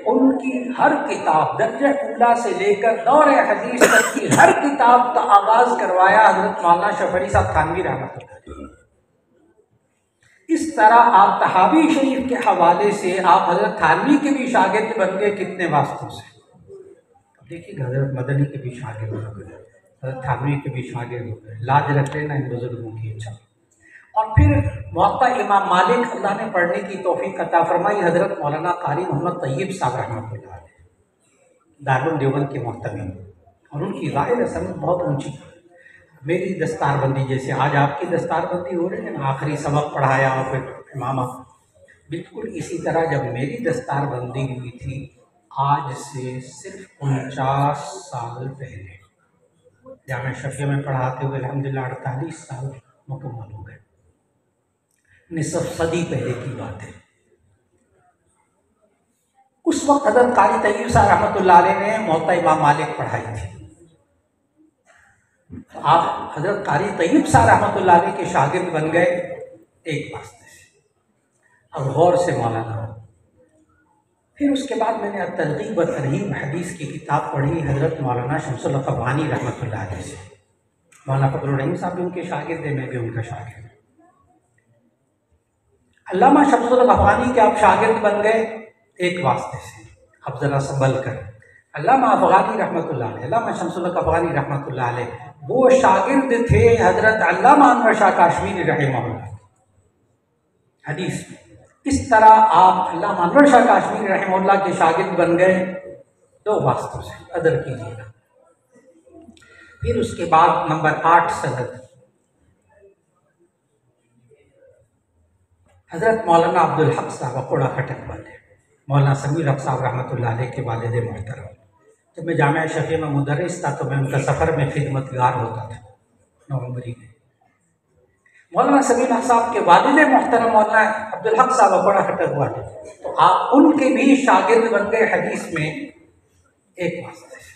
उनकी हर किताब दर्जा उला से लेकर दौर हदीस तक की हर किताब का आगाज़ करवाया हज़रत मौलाना शफरी साहब थानवी रहमतुल्लाह अलैह। इस तरह आप तहावी शरीफ के हवाले से आप हज़रत थानवी के भी शागिर्द बन गए कितने वास्तों से? देखिए हज़रत मदनी के भी शागिर्द हो गए, हज़रत थानवी के भी शागिर्द हो गए। लाज रख लेना इन बुजुर्गों की। अच्छा, और फिर मुअत्ता इमाम मालिक अल्लाह ने पढ़ने की तौफीक अता फरमाई हज़रत मौलाना कारी मोहम्मद तैयब साहब रहमतुल्लाह अलैह दारुल देवबंद के मोहतमिम, और उनकी ज़ाहिर सनद बहुत ऊँची। मेरी दस्तारबंदी जैसे आज आपकी दस्तारबंदी हो रही है ना, आखिरी सबक पढ़ाया और फिर इमामा, बिल्कुल इसी तरह जब मेरी दस्तारबंदी हुई थी आज से सिर्फ 49 साल पहले, जामे शफिया में पढ़ाते हुए अल्हम्दुलिल्लाह 48 साल मुकम्मल हो गए। निसफ सदी पहले की बात है। उस वक्त हज़रत कारी तैयब साहब रहमतुल्लाह अलैह ने मुअत्ता इमाम मालिक पढ़ाई थी। आप हज़रत कारी तैयब साहब रहमतुल्लाह अलैह के शागिर्द बन गए एक वास्ते से। अब गौर से मौलाना। फिर उसके बाद मैंने तरगीब व तरहीब हदीस की किताब पढ़ी हज़रत मौलाना शमसुल हक अफ़गानी रहमतुल्लाह अलैह से। मौलाना फजल रहीम साहब भी उनके शागिर्द हैं, मैं भी उनका शागिर्द। अल्लामा शमसुल हक अफ़गानी के आप शागिर्द बन गए एक वास्ते से। अब ज़रा संभल कर, अल्लामा अफ़गानी रहमतुल्लाह अलैह, अल्लामा शमसुल हक अफ़गानी रहमतुल्लाह अलैह वो शागिर्द थे हज़रत अल्लामा अनवर शाह काश्मीरी रहमहुल्लाह हदीस में। इस तरह आप अल्लामा अनवर शाह काश्मीरी रहमहुल्लाह के शागिर्द बन गए 2 वास्तों से, कदर कीजिएगा। फिर उसके बाद नंबर 8 सनद हज़रत मौलाना अब्दुल हक साहब अकोड़ा खटक वाले, मौलाना समीर हक साहब रहमतुल्लाह अलैह के वालिद मोहतरम। जब मैं जामिया शफिया में मुदर्रिस था तो मैं उनका सफ़र में खिदमतगार होता था नवंबरी में। मौलाना समीर हक साहब के वालिद मोहतरम मौलाना अब्दुल हक साहब अकोड़ा खटक वाले, तो आप उनके भी शागिर्द बन गए हदीस में एक वास्ते से।